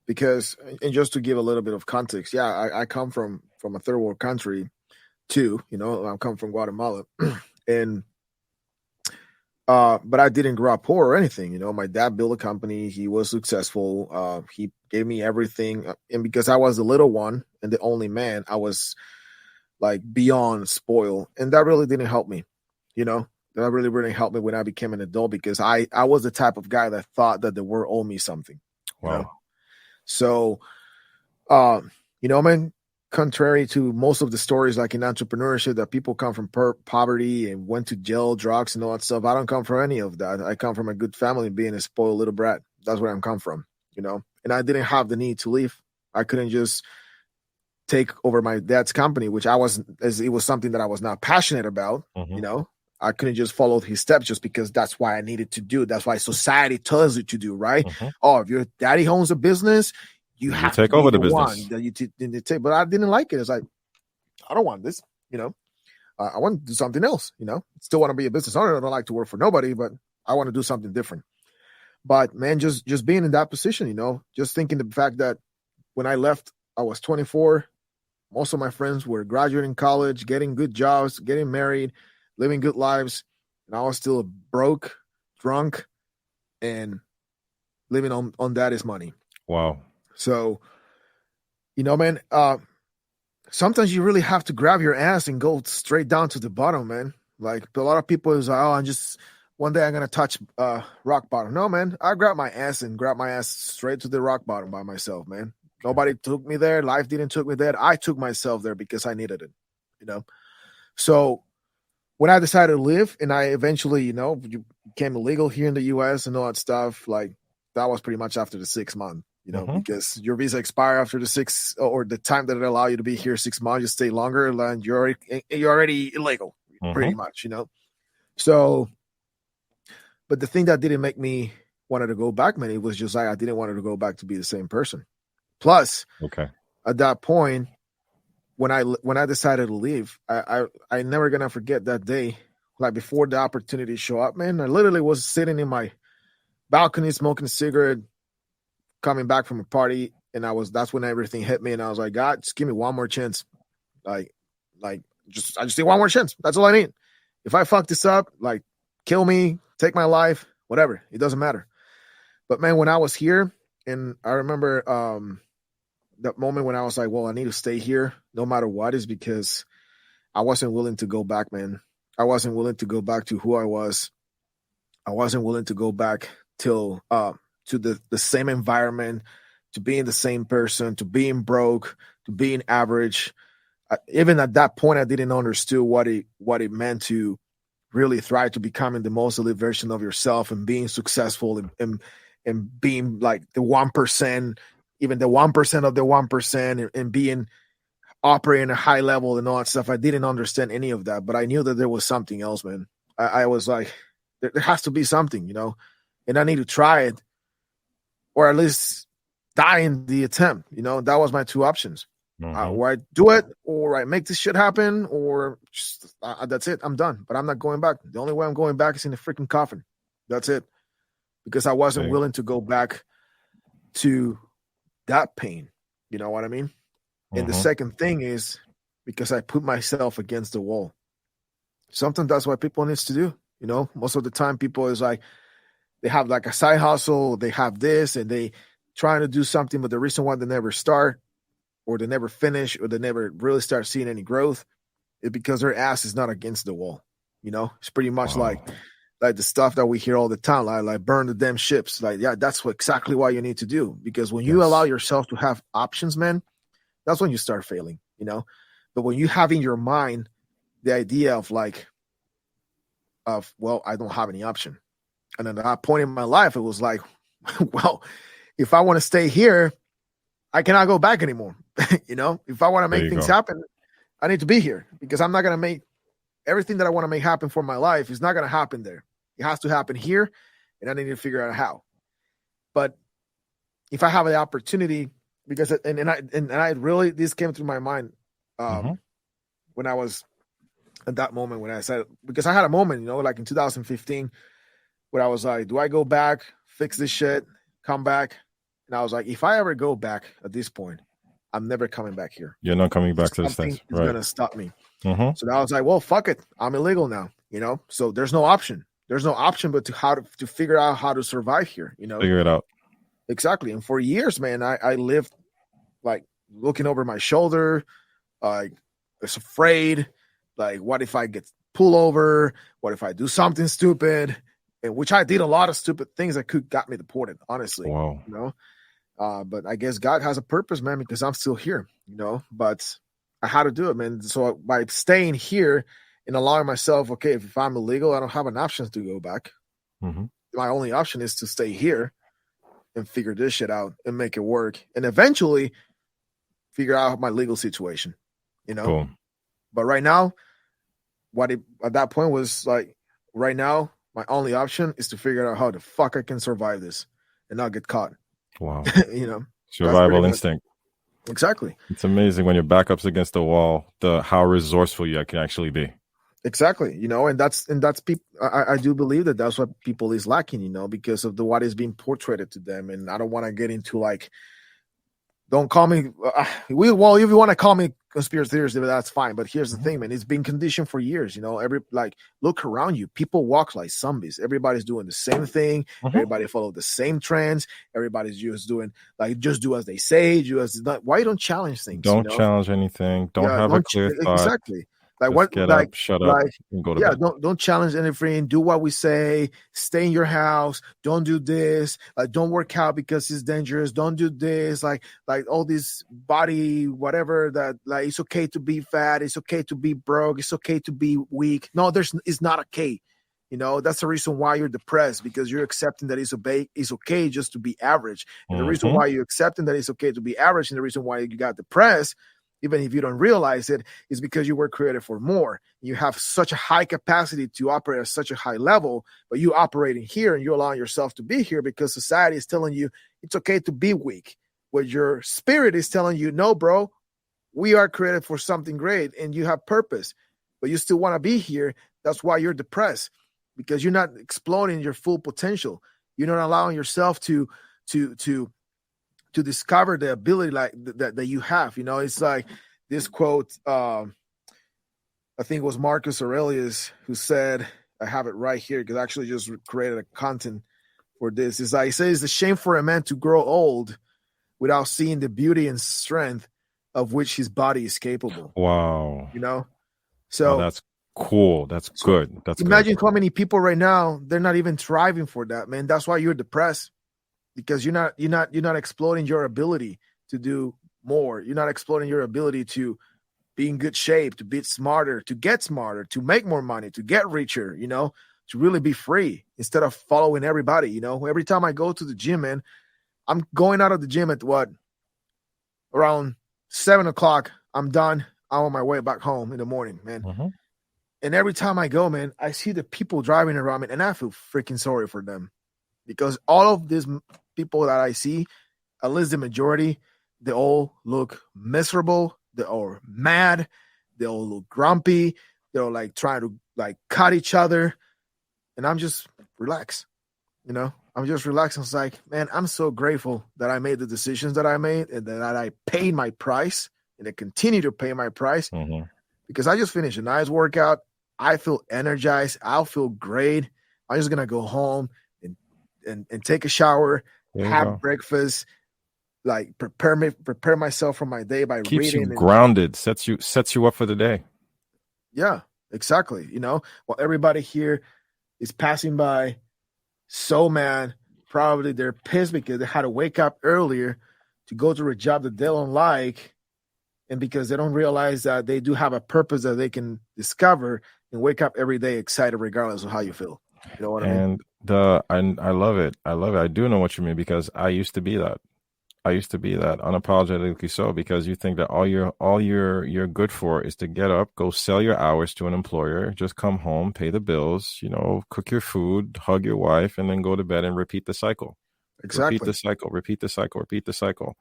[SPEAKER 1] Because, and just to give a little bit of context, yeah, I come from a third world country too. I come from Guatemala, and but I didn't grow up poor or anything. My dad built a company. He was successful. He gave me everything, and because I was the little one and the only man, I was like beyond spoiled, and that really didn't help me. That really helped me when I became an adult, because I was the type of guy that thought that the world owed me something. You know,
[SPEAKER 3] Wow.
[SPEAKER 1] so man, contrary to most of the stories like in entrepreneurship that people come from poverty and went to jail, drugs, and all that stuff, I don't come from any of that. I come from a good family, being a spoiled little brat. That's where I'm come from. And I didn't have the need to leave. I couldn't just take over my dad's company, which it was something that I was not passionate about.
[SPEAKER 3] Mm-hmm.
[SPEAKER 1] I couldn't just follow his steps just because that's why I needed to do. That's why society tells you to do, right?
[SPEAKER 3] Mm-hmm.
[SPEAKER 1] Oh, if your daddy owns a business, you have to
[SPEAKER 3] take
[SPEAKER 1] be
[SPEAKER 3] over the
[SPEAKER 1] the one
[SPEAKER 3] business.
[SPEAKER 1] that you take. But I didn't like it. It's like, I don't want this. I want to do something else. Still want to be a business owner. I don't like to work for nobody, but I want to do something different. But man, just being in that position, just thinking the fact that when I left, I was 24. Most of my friends were graduating college, getting good jobs, getting married, living good lives, and I was still broke, drunk, and living on daddy's money.
[SPEAKER 3] Wow.
[SPEAKER 1] So, man, sometimes you really have to grab your ass and go straight down to the bottom, man. Like a lot of people is like, oh, I'm just one day I'm gonna touch rock bottom. No, man, I grabbed my ass straight to the rock bottom by myself, man. Nobody took me there. Life didn't took me there. I took myself there because I needed it, you know. So when I decided to live, and I eventually, became illegal here in the U.S. and all that stuff, like that was pretty much after the 6 month. Because your visa expire after the 6 or the time that it allow you to be here 6 months, you stay longer, and you're already illegal, pretty much, So, but the thing that didn't make me wanted to go back, man, it was just like I didn't want to go back to be the same person. Plus, at that point, when I decided to leave, I never gonna forget that day. Like before the opportunity show up, man, I literally was sitting in my balcony smoking a cigarette, coming back from a party, and that's when everything hit me, and I was like, God, just give me one more chance. I just need one more chance. That's all I need. If I fuck this up, like kill me, take my life, whatever. It doesn't matter. But man, when I was here, and I remember that moment when I was like, well, I need to stay here no matter what, is because I wasn't willing to go back, man. I wasn't willing to go back to who I was. I wasn't willing to go back to the same environment, to being the same person, to being broke, to being average. Even at that point, I didn't understand what it meant to really thrive, to becoming the most elite version of yourself and being successful and being like the 1%, even the 1% of the 1%, and being operating at a high level and all that stuff. I didn't understand any of that, but I knew that there was something else, man. I was like, there has to be something, and I need to try it, or at least die in the attempt. That was my two options. Or I do it, or I make this shit happen, or just, that's it. I'm done. But I'm not going back. The only way I'm going back is in the freaking coffin. That's it. Because I wasn't willing to go back to that pain. You know what I mean? And the second thing is because I put myself against the wall. Sometimes that's what people needs to do. Most of the time people is like, they have like a side hustle, they have this, and they trying to do something, but the reason why they never start, or they never finish, or they never really start seeing any growth, is because their ass is not against the wall. It's pretty much like the stuff that we hear all the time, like burn the damn ships. Like, yeah, that's exactly what you need to do. Because when you allow yourself to have options, man, that's when you start failing, But when you have in your mind the idea of well, I don't have any option. And at that point in my life, it was like, well, if I want to stay here, I cannot go back anymore. If I want to make things happen, I need to be here, because I'm not going to make everything that I want to make happen for my life is not going to happen there. It has to happen here, and I need to figure out how. But if I have the opportunity, because and I really, this came through my mind when I was at that moment when I said, because I had a moment, like in 2015, where I was like, do I go back, fix this shit, come back? And I was like, if I ever go back at this point, I'm never coming back here.
[SPEAKER 3] You're not coming back to the States.
[SPEAKER 1] Something is going to stop me. So I was like, well, fuck it. I'm illegal now, So there's no option. There's no option but to figure out how to survive here,
[SPEAKER 3] Figure it out.
[SPEAKER 1] Exactly. And for years, man, I lived like looking over my shoulder, like I was afraid, like what if I get pulled over? What if I do something stupid? And which I did a lot of stupid things that got me deported, honestly.
[SPEAKER 3] Wow.
[SPEAKER 1] But I guess God has a purpose, man, because I'm still here, but I had to do it, man. So by staying here and allowing myself, okay, if I'm illegal, I don't have an option to go back. My only option is to stay here and figure this shit out and make it work, and eventually figure out my legal situation,
[SPEAKER 3] Cool.
[SPEAKER 1] But right now, at that point was like, right now, my only option is to figure out how the fuck I can survive this and not get caught.
[SPEAKER 3] Wow.
[SPEAKER 1] Survival
[SPEAKER 3] instinct.
[SPEAKER 1] Exactly.
[SPEAKER 3] It's amazing when your back up's against the wall, how resourceful you can actually be.
[SPEAKER 1] Exactly. And that's people. I do believe that that's what people is lacking, because of what is being portrayed to them. And I don't want to get into like don't call me. If you want to call me conspiracy theorist, that's fine. But here's the thing, man. It's been conditioned for years. Look around you. People walk like zombies. Everybody's doing the same thing. Everybody follow the same trends. Everybody's just doing just do as they say. Why you don't challenge things?
[SPEAKER 3] Don't challenge anything. Don't have a clear thought.
[SPEAKER 1] Exactly. Get
[SPEAKER 3] up, shut up, and go to bed.
[SPEAKER 1] Don't challenge anything. Do what we say. Stay in your house. Don't do this. Don't work out because it's dangerous. Don't do this. Like all this body, whatever that. Like it's okay to be fat. It's okay to be broke. It's okay to be weak. No, it's not okay. That's the reason why you're depressed, because you're accepting that it's okay just to be average. And the reason why you're accepting that it's okay to be average, and the reason why you got depressed, even if you don't realize it, is because you were created for more. You have such a high capacity to operate at such a high level, but you operating here and you're allowing yourself to be here because society is telling you it's okay to be weak. Where your spirit is telling you, no, bro, we are created for something great and you have purpose, but you still want to be here. That's why you're depressed, because you're not exploring your full potential. You're not allowing yourself to discover the ability that you have. It's like this quote, I think it was Marcus Aurelius who said, I have it right here because I actually just created a content for this. He says, it's a shame for a man to grow old without seeing the beauty and strength of which his body is capable.
[SPEAKER 3] Wow.
[SPEAKER 1] So
[SPEAKER 3] that's cool. That's good. That's
[SPEAKER 1] imagine
[SPEAKER 3] good.
[SPEAKER 1] how many people right now, they're not even thriving for that, man. That's why you're depressed. Because you're not exploring your ability to do more. You're not exploring your ability to be in good shape, to be smarter, to make more money, to get richer, to really be free instead of following everybody. Every time I go to the gym, man, I'm going out of the gym at around 7:00. I'm done. I'm on my way back home in the morning, man. And every time I go, man, I see the people driving around me and I feel freaking sorry for them. Because all of these people that I see, at least the majority, they all look miserable. They're all mad. They all look grumpy. They're all trying to cut each other. And I'm just relaxed. I'm just relaxed. I was like, man, I'm so grateful that I made the decisions that I made and that I paid my price and I continue to pay my price because I just finished a nice workout. I feel energized. I'll feel great. I'm just going to go home and take a shower, have breakfast, prepare myself for my day by
[SPEAKER 3] Keeps
[SPEAKER 1] reading.
[SPEAKER 3] You grounded, sets you up for the day.
[SPEAKER 1] Yeah, exactly. While everybody here is passing by, so mad, probably they're pissed because they had to wake up earlier to go to a job that they don't like, and because they don't realize that they do have a purpose that they can discover and wake up every day excited regardless of how you feel. You know what I mean?
[SPEAKER 3] I love it. I do know what you mean because I used to be that. Unapologetically so, because you think that all you're good for is to get up, go sell your hours to an employer, just come home, pay the bills, cook your food, hug your wife, and then go to bed and repeat the cycle.
[SPEAKER 1] Exactly.
[SPEAKER 3] Repeat the cycle.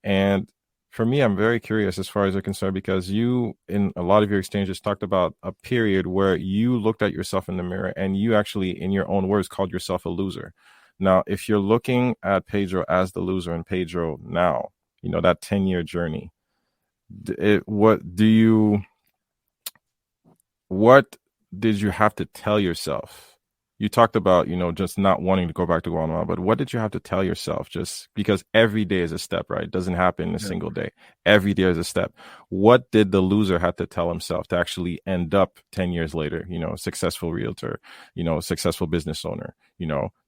[SPEAKER 3] And for me, I'm very curious as far as you're concerned, because you, in a lot of your exchanges, talked about a period where you looked at yourself in the mirror and you actually, in your own words, called yourself a loser. Now, if you're looking at Pedro as the loser and Pedro now, that 10-year journey, what did you have to tell yourself? You talked about, just not wanting to go back to Guatemala, but what did you have to tell yourself? Just because every day is a step, right? It doesn't happen in a single day. Every day is a step. What did the loser have to tell himself to actually end up 10 years later, a successful realtor, a successful business owner,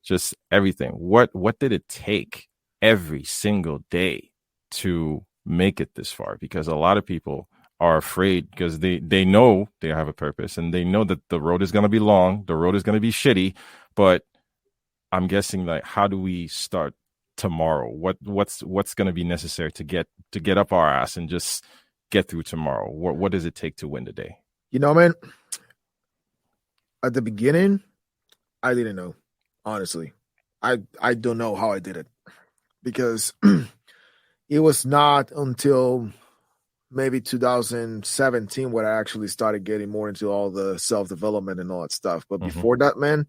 [SPEAKER 3] just everything. What did it take every single day to make it this far? Because a lot of people are afraid because they know they have a purpose and they know that the road is going to be long, the road is going to be shitty, but I'm guessing how do we start tomorrow? What's going to be necessary to get up our ass and just get through tomorrow? What does it take to win the day?
[SPEAKER 1] Man, at the beginning, I didn't know, honestly. I don't know how I did it because it was not until maybe 2017 when I actually started getting more into all the self-development and all that stuff. But before that, man,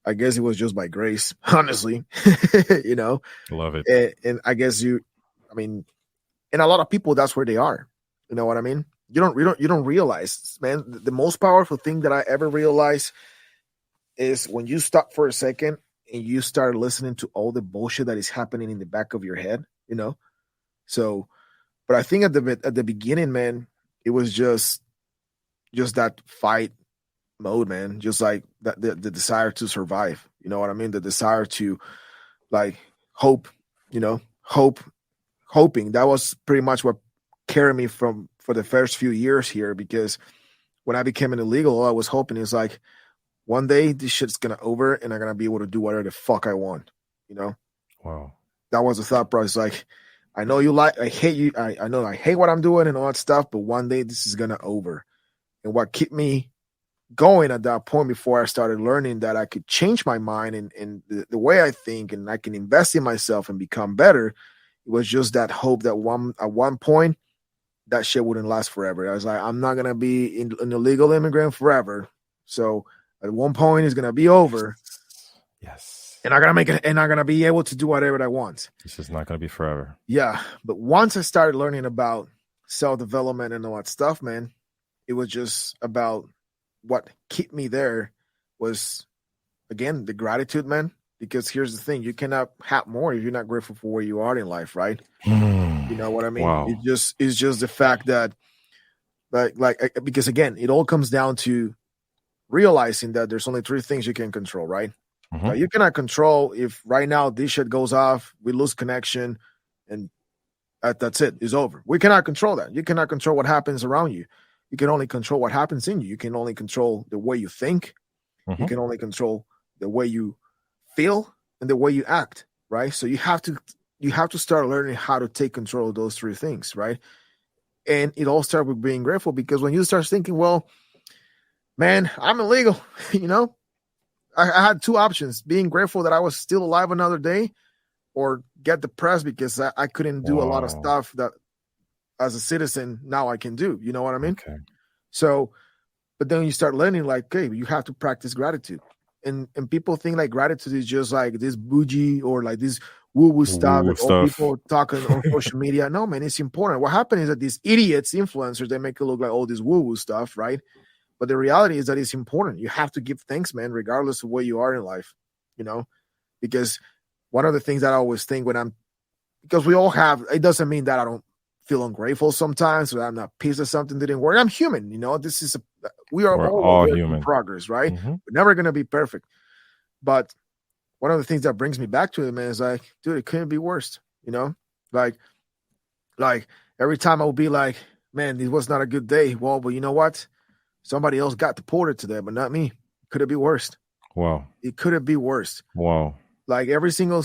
[SPEAKER 1] I guess it was just by grace, honestly.
[SPEAKER 3] Love it.
[SPEAKER 1] And I guess I mean, and a lot of people, that's where they are. You know what I mean? You don't realize, man. The most powerful thing that I ever realized is when you stop for a second and you start listening to all the bullshit that is happening in the back of your head. You know, so. But I think at the beginning, man, it was just that fight mode, man. Just like that the desire to survive. You know what I mean? The desire to like hope. You know, hoping. That was pretty much what carried me for the first few years here. Because when I became an illegal, all I was hoping is like one day this shit's gonna over and I'm gonna be able to do whatever the fuck I want. You know?
[SPEAKER 3] Wow.
[SPEAKER 1] That was the thought process. Like, I know I hate you. I know I hate what I'm doing and all that stuff, but one day this is gonna over. And what kept me going at that point before I started learning that I could change my mind and the way I think and I can invest in myself and become better, it was just that hope that at one point that shit wouldn't last forever. I was like, I'm not gonna be an illegal immigrant forever. So at one point it's gonna be over.
[SPEAKER 3] Yes.
[SPEAKER 1] And I'm gonna make it, and I'm gonna be able to do whatever I want.
[SPEAKER 3] This is not gonna be forever.
[SPEAKER 1] Yeah, but once I started learning about self-development and all that stuff, man, it was just about what kept me there was, again, the gratitude, man. Because here's the thing: you cannot have more if you're not grateful for where you are in life, right? You know what I mean?
[SPEAKER 3] Wow.
[SPEAKER 1] It's just the fact that, because again, it all comes down to realizing that there's only three things you can control, right?
[SPEAKER 3] Mm-hmm.
[SPEAKER 1] You cannot control if right now this shit goes off, we lose connection, and that's it. It's over. We cannot control that. You cannot control what happens around you. You can only control what happens in you. You can only control the way you think.
[SPEAKER 3] Mm-hmm.
[SPEAKER 1] You can only control the way you feel and the way you act, right? So you have to start learning how to take control of those three things, right? And it all starts with being grateful, because when you start thinking, well, man, I'm illegal, you know, I had two options: being grateful that I was still alive another day, or get depressed because I couldn't do a lot of stuff that as a citizen now I can do. You know what I mean?
[SPEAKER 3] Okay.
[SPEAKER 1] So, but then you start learning, like, hey, you have to practice gratitude. And people think like gratitude is just like this bougie or like this woo-woo stuff that all people talking on social media. No, man, it's important. What happened is that these idiots, influencers, they make it look like all this woo-woo stuff, right? But the reality is that it's important. You have to give thanks, man, regardless of where you are in life, you know, because one of the things that I always think because we all have, it doesn't mean that I don't feel ungrateful sometimes, or I'm not pissed that something didn't work. I'm human, you know, we're all human in progress, right?
[SPEAKER 3] Mm-hmm.
[SPEAKER 1] We're never going to be perfect. But one of the things that brings me back to it, man, is like, dude, it couldn't be worse, you know, like every time I would be like, man, this was not a good day. Well, but you know what? Somebody else got deported today, but not me. Could it be worse?
[SPEAKER 3] Wow.
[SPEAKER 1] It could have been worse.
[SPEAKER 3] Wow.
[SPEAKER 1] Like every single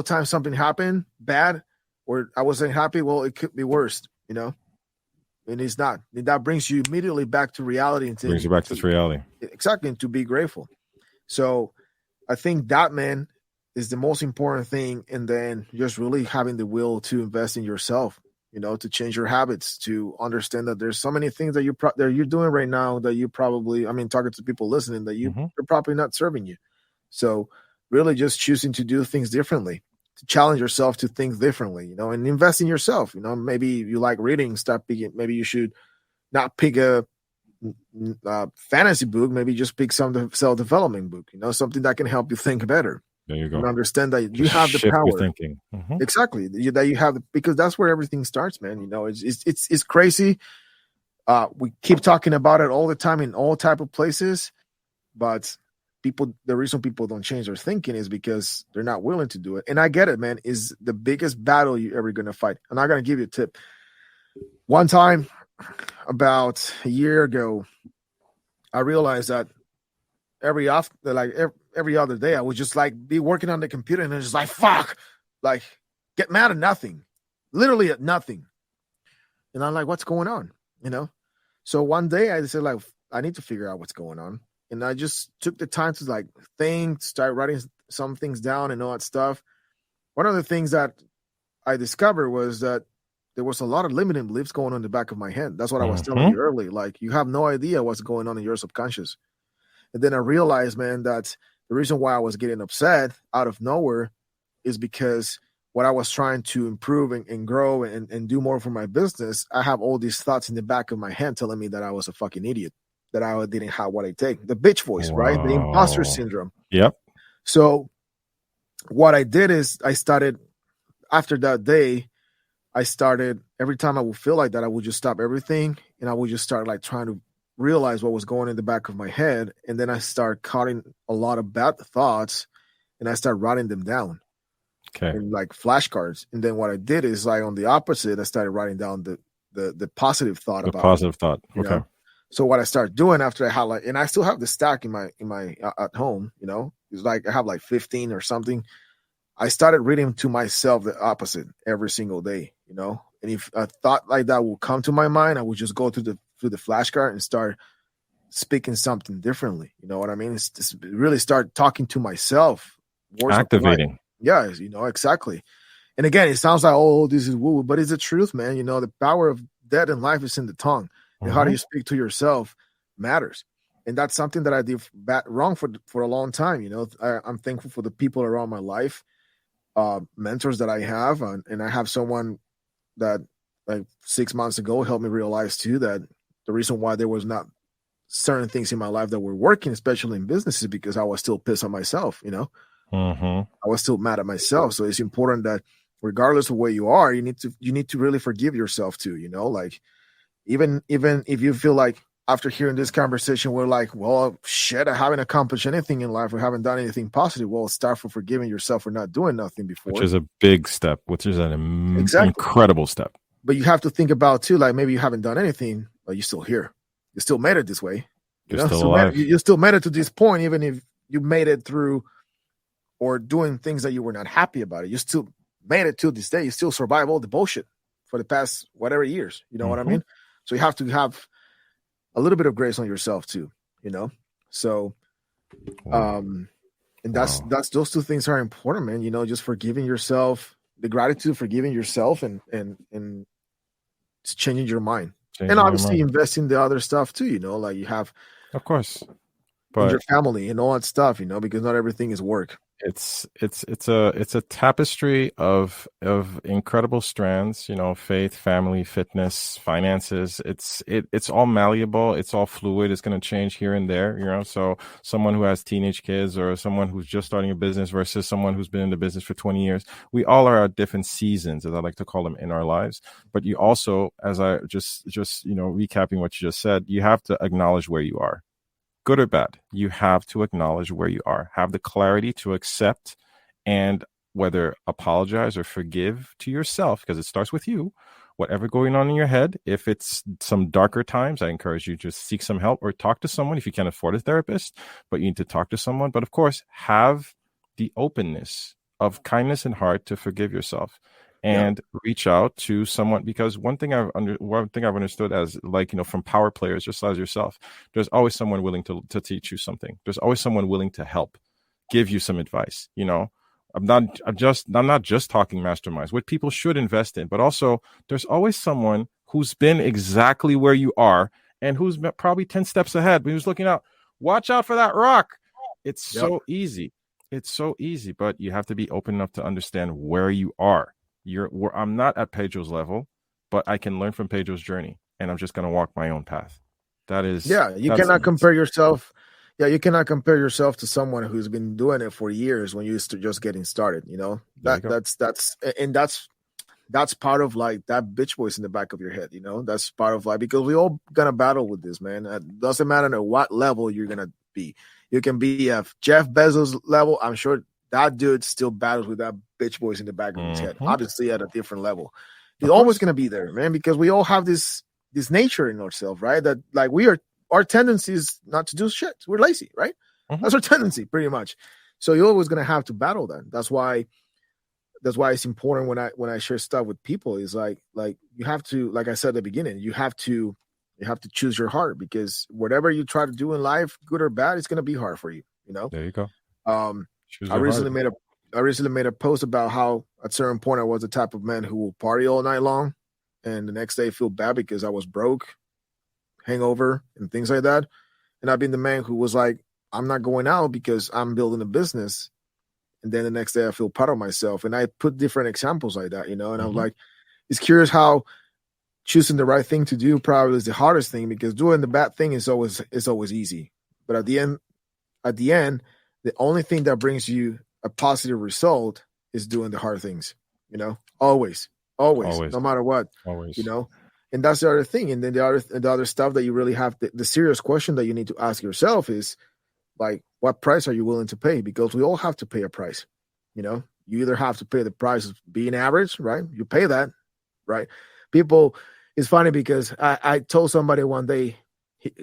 [SPEAKER 1] time something happened bad or I wasn't happy, well, it could be worse, you know? And it's not. And that brings you immediately back to reality. And
[SPEAKER 3] brings you back to this reality.
[SPEAKER 1] Exactly. And to be grateful. So I think that, man, is the most important thing. And then just really having the will to invest in yourself, you know, to change your habits, to understand that there's so many things that you're doing right now that you probably, I mean, talking to people listening, that you're probably not serving you. So really just choosing to do things differently, to challenge yourself to think differently, you know, and invest in yourself. You know, maybe you like reading, maybe you should not pick a fantasy book, maybe just pick some self-development book, you know, something that can help you think better.
[SPEAKER 3] There you go.
[SPEAKER 1] And understand that you have the power.
[SPEAKER 3] Your thinking. Mm-hmm.
[SPEAKER 1] Exactly. That you have, because that's where everything starts, man. You know, it's crazy. We keep talking about it all the time in all type of places, but the reason people don't change their thinking is because they're not willing to do it. And I get it, man, is the biggest battle you're ever going to fight. And I'm going to give you a tip. One time, about a year ago, I realized that every other day, I would just like be working on the computer and just like, fuck, like get mad at nothing, literally at nothing. And I'm like, what's going on? You know? So one day I said, like, I need to figure out what's going on. And I just took the time to like think, start writing some things down and all that stuff. One of the things that I discovered was that there was a lot of limiting beliefs going on in the back of my head. That's what I was telling you earlier. Like, you have no idea what's going on in your subconscious. And then I realized, man, that the reason why I was getting upset out of nowhere is because what I was trying to improve and grow and do more for my business, I have all these thoughts in the back of my head telling me that I was a fucking idiot, that I didn't have what I take. The bitch voice, right? The imposter
[SPEAKER 3] Wow.
[SPEAKER 1] syndrome.
[SPEAKER 3] Yep.
[SPEAKER 1] So what I did is I started, after that day, I started, every time I would feel like that, I would just stop everything and I would just start like trying to realize what was going in the back of my head. And then I start cutting a lot of bad thoughts and I start writing them down
[SPEAKER 3] Okay.
[SPEAKER 1] in like flashcards. And then what I did is like on the opposite, I started writing down the positive thought
[SPEAKER 3] The
[SPEAKER 1] about it,
[SPEAKER 3] positive thought.
[SPEAKER 1] you
[SPEAKER 3] Okay.
[SPEAKER 1] know? So what I started doing after I had like, and I still have the stack in my at home, you know, it's like I have like 15 or something. I started reading to myself the opposite every single day, you know. And if a thought like that will come to my mind, I would just go to the flashcard and start speaking something differently. You know what I mean? It's just really start talking to myself. Words of life.
[SPEAKER 3] Activating.
[SPEAKER 1] Yeah, you know, exactly. And again, it sounds like, oh, this is woo, but it's the truth, man. You know, the power of death and life is in the tongue. And how do you speak to yourself matters. And that's something that I did wrong for a long time. You know, I'm thankful for the people around my life, mentors that I have. And I have someone that like 6 months ago helped me realize too that the reason why there was not certain things in my life that were working, especially in business, is because I was still pissed on myself, you know. I was still mad at myself. So it's important that regardless of where you are, you need to really forgive yourself too, you know, like even if you feel like after hearing this conversation, we're like, well, shit, I haven't accomplished anything in life. We haven't done anything positive. Well, start for forgiving yourself for not doing nothing before.
[SPEAKER 3] Which is a big step, which is an
[SPEAKER 1] Exactly.
[SPEAKER 3] incredible step.
[SPEAKER 1] But you have to think about too, like maybe you haven't done anything, but you're still here. You still made it this way.
[SPEAKER 3] You're still alive.
[SPEAKER 1] You still made it to this point, even if you made it through or doing things that you were not happy about it. You still made it to this day. You still survive all the bullshit for the past whatever years. You know what I mean? So you have to have a little bit of grace on yourself too, you know? So, and that's those two things are important, man. You know, just forgiving yourself, the gratitude, forgiving yourself and it's changing your mind. And obviously invest in the other stuff too, you know, like you have,
[SPEAKER 3] of course,
[SPEAKER 1] but in your family and all that stuff, you know, because not everything is work.
[SPEAKER 3] It's a tapestry of incredible strands, you know, faith, family, fitness, finances. It's all malleable. It's all fluid. It's going to change here and there, you know. So someone who has teenage kids or someone who's just starting a business versus someone who's been in the business for 20 years, we all are at different seasons, as I like to call them, in our lives. But you also, as I just, you know, recapping what you just said, you have to acknowledge where you are. Good or bad, you have to acknowledge where you are, have the clarity to accept and whether apologize or forgive to yourself, because it starts with you, whatever going on in your head. If it's some darker times, I encourage you to just seek some help or talk to someone if you can't afford a therapist, but you need to talk to someone. But of course, have the openness of kindness and heart to forgive yourself and reach out to someone, because one thing I've understood as, like, you know, from power players just as yourself, there's always someone willing to teach you something. There's always someone willing to help, give you some advice. You know, I'm not just talking masterminds, what people should invest in, but also there's always someone who's been exactly where you are and who's probably 10 steps ahead, but who's looking out, watch out for that rock. It's so easy. It's so easy, but you have to be open enough to understand where you are. I'm not at Pedro's level, but I can learn from Pedro's journey, and I'm just going to walk my own path. You
[SPEAKER 1] cannot compare yourself. Yeah, you cannot compare yourself to someone who's been doing it for years when you're just getting started. You know, that's part of like that bitch voice in the back of your head. You know, that's part of like, because we all gonna battle with this, man. It doesn't matter at what level you're gonna be. You can be at Jeff Bezos level. I'm sure that dude still battles with that bitch voice in the back of his head, obviously at a different level. He's always going to be there, man, because we all have this nature in ourselves, right? That like our tendency is not to do shit. We're lazy, right? That's our tendency pretty much. So you're always going to have to battle that. That's why it's important when I share stuff with people is like you have to, like I said at the beginning, you have to choose your heart, because whatever you try to do in life, good or bad, it's going to be hard for you, you know?
[SPEAKER 3] There you go.
[SPEAKER 1] I recently made a post about how at a certain point I was the type of man who will party all night long and the next day feel bad because I was broke, hangover, and things like that. And I've been the man who was like, I'm not going out because I'm building a business and then the next day I feel proud of myself. And I put different examples like that, and I'm
[SPEAKER 3] Mm-hmm.
[SPEAKER 1] like, it's curious how choosing the right thing to do probably is the hardest thing, because doing the bad thing is always easy. But at the end, the only thing that brings you a positive result is doing the hard things, always,
[SPEAKER 3] Always.
[SPEAKER 1] no matter what,
[SPEAKER 3] Always.
[SPEAKER 1] and that's the other thing. And then the other stuff that you really have, the serious question that you need to ask yourself is, like, what price are you willing to pay? Because we all have to pay a price. You either have to pay the price of being average, right? You pay that, right? People, it's funny because I told somebody one day,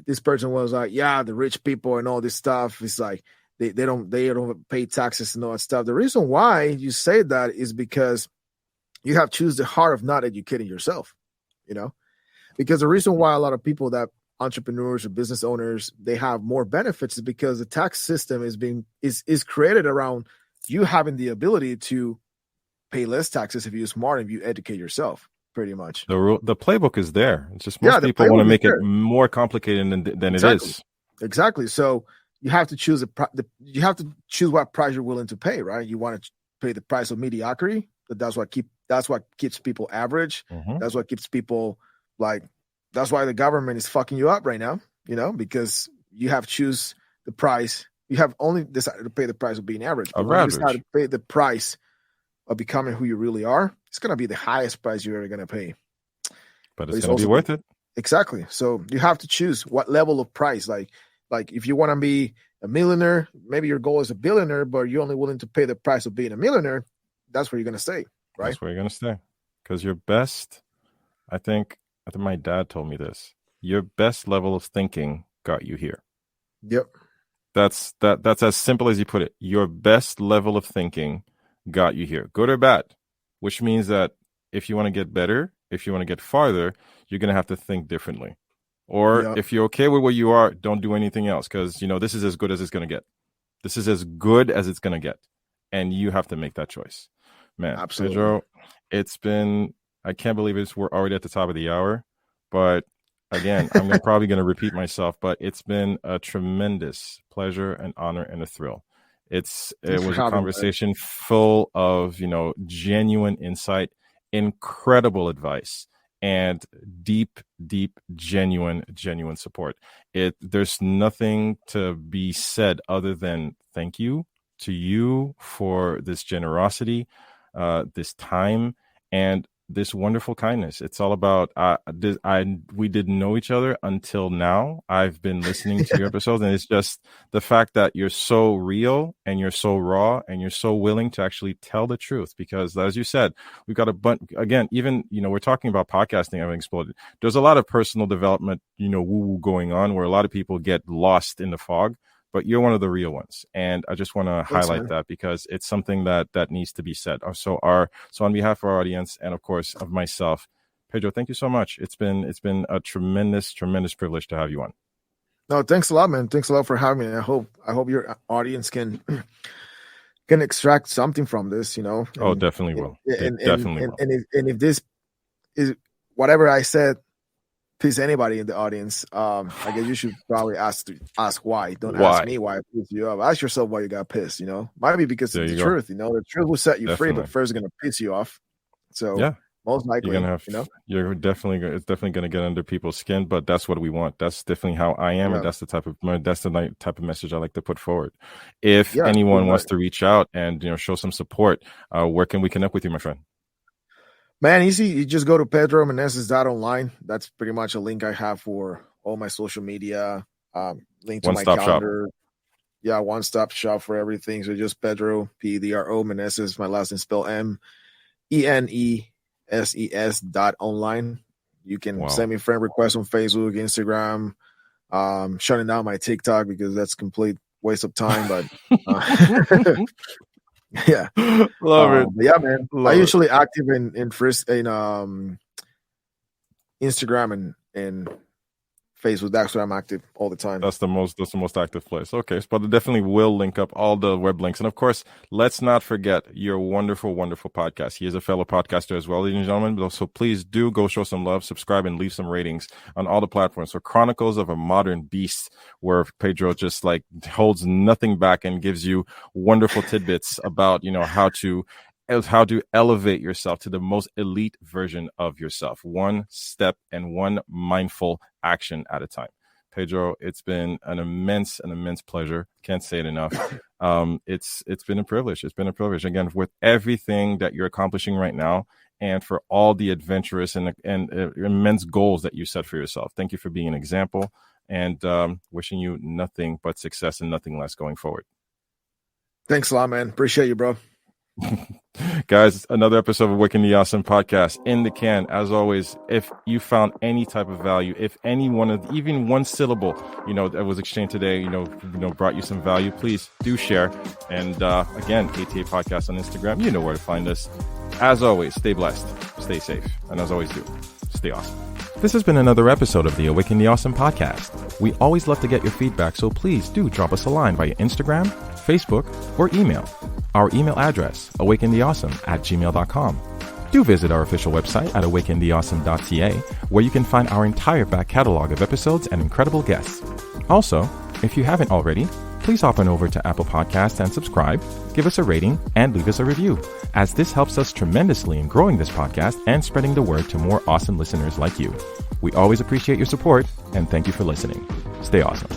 [SPEAKER 1] this person was like, yeah, the rich people and all this stuff, it's like they don't pay taxes and all that stuff. The reason why you say that is because you have choose the heart of not educating yourself, because the reason why a lot of people, that entrepreneurs or business owners, they have more benefits is because the tax system is created around you having the ability to pay less taxes if you're smart, if you educate yourself, pretty much.
[SPEAKER 3] The playbook is there. It's just most people want to make it more complicated than it is.
[SPEAKER 1] Exactly. So you have to choose you have to choose what price you're willing to pay, right? You want to pay the price of mediocrity, but that's what keeps people average.
[SPEAKER 3] Mm-hmm.
[SPEAKER 1] That's what keeps people that's why the government is fucking you up right now, because you have choose the price. You have only decided to pay the price of being average. But when you decide to pay the price of becoming who you really are, it's going to be the highest price you're ever going to pay.
[SPEAKER 3] But it's going to be worth it.
[SPEAKER 1] Exactly. So you have to choose what level of price. Like if you want to be a millionaire, maybe your goal is a billionaire, but you're only willing to pay the price of being a millionaire. That's where you're going to stay, right?
[SPEAKER 3] That's where you're going to stay. Because your best, I think my dad told me this, your best level of thinking got you here.
[SPEAKER 1] Yep.
[SPEAKER 3] That's as simple as you put it. Your best level of thinking got you here, good or bad, which means that if you want to get better, if you want to get farther, you're going to have to think differently. Or if you're okay with where you are, don't do anything else, because, this is as good as it's going to get. This is as good as it's going to get. And you have to make that choice. Man, absolutely. Pedro, it's been, I can't believe we're already at the top of the hour. But again, I'm probably going to repeat myself, but it's been a tremendous pleasure and honor and a thrill. It was a conversation full of, genuine insight, incredible advice, and deep, genuine support. There's nothing to be said other than thank you to you for this generosity, this time, and this wonderful kindness. It's all about we didn't know each other until now. I've been listening to your episodes, and it's just the fact that you're so real and you're so raw and you're so willing to actually tell the truth. Because as you said, we've got a bunch, again, even, we're talking about podcasting having exploded. There's a lot of personal development, woo-woo going on where a lot of people get lost in the fog. But you're one of the real ones, and I just want to highlight that because it's something that needs to be said. So on behalf of our audience and of course of myself, Pedro, thank you so much. It's been a tremendous privilege to have you on.
[SPEAKER 1] No, thanks a lot, man. Thanks a lot for having me. I hope your audience can extract something from this.
[SPEAKER 3] Definitely will. Definitely will.
[SPEAKER 1] And if this is whatever I said piss anybody in the audience, I guess you should probably ask why. Don't ask me why it pissed you off. Ask yourself why you got pissed. Might be because it's the truth. The truth will set you free, but first it's gonna piss you off. So most likely,
[SPEAKER 3] you're definitely it's definitely gonna get under people's skin, but that's what we want. That's definitely how I am, and that's the type of message I like to put forward. If anyone wants to reach out and show some support, where can we connect with you, my friend?
[SPEAKER 1] Man, easy. You just go to pedromeneses.online. That's pretty much a link I have for all my social media. Link to my calendar. Yeah, one-stop shop for everything. So just Pedro, Pedro Meneses. My last name spelled MENESES.online. You can send me friend requests on Facebook, Instagram. Shutting down my TikTok because that's complete waste of time. But yeah,
[SPEAKER 3] love it.
[SPEAKER 1] Yeah, man. I usually active in Instagram and Facebook. That's where I'm active all the time.
[SPEAKER 3] That's the most active place. Okay, but I definitely will link up all the web links. And of course, let's not forget your wonderful, wonderful podcast. He is a fellow podcaster as well, ladies and gentlemen. So please do go show some love, subscribe, and leave some ratings on all the platforms. So Chronicles of a Modern Beast, where Pedro just like holds nothing back and gives you wonderful tidbits about, how to elevate yourself to the most elite version of yourself, one step and one mindful action at a time. Pedro, it's been an immense pleasure. Can't say it enough. It's been a privilege. It's been a privilege, again, with everything that you're accomplishing right now, and for all the adventurous and immense goals that you set for yourself. Thank you for being an example, and wishing you nothing but success and nothing less going forward.
[SPEAKER 1] Thanks a lot, man. Appreciate you, bro.
[SPEAKER 3] Guys, another episode of Awaken the Awesome podcast in the can. As always, if you found any type of value, if any one of even one syllable, that was exchanged today, brought you some value, please do share. And again, ATA Podcast on Instagram, you know where to find us. As always, stay blessed, stay safe, and as always, stay awesome. This has been another episode of the Awaken the Awesome podcast. We always love to get your feedback, so please do drop us a line via Instagram, Facebook, or email. Our email address, awakentheawesome@gmail.com. Do visit our official website at awakentheawesome.ca, where you can find our entire back catalog of episodes and incredible guests. Also, if you haven't already, please hop on over to Apple Podcasts and subscribe, give us a rating, and leave us a review, as this helps us tremendously in growing this podcast and spreading the word to more awesome listeners like you. We always appreciate your support, and thank you for listening. Stay awesome.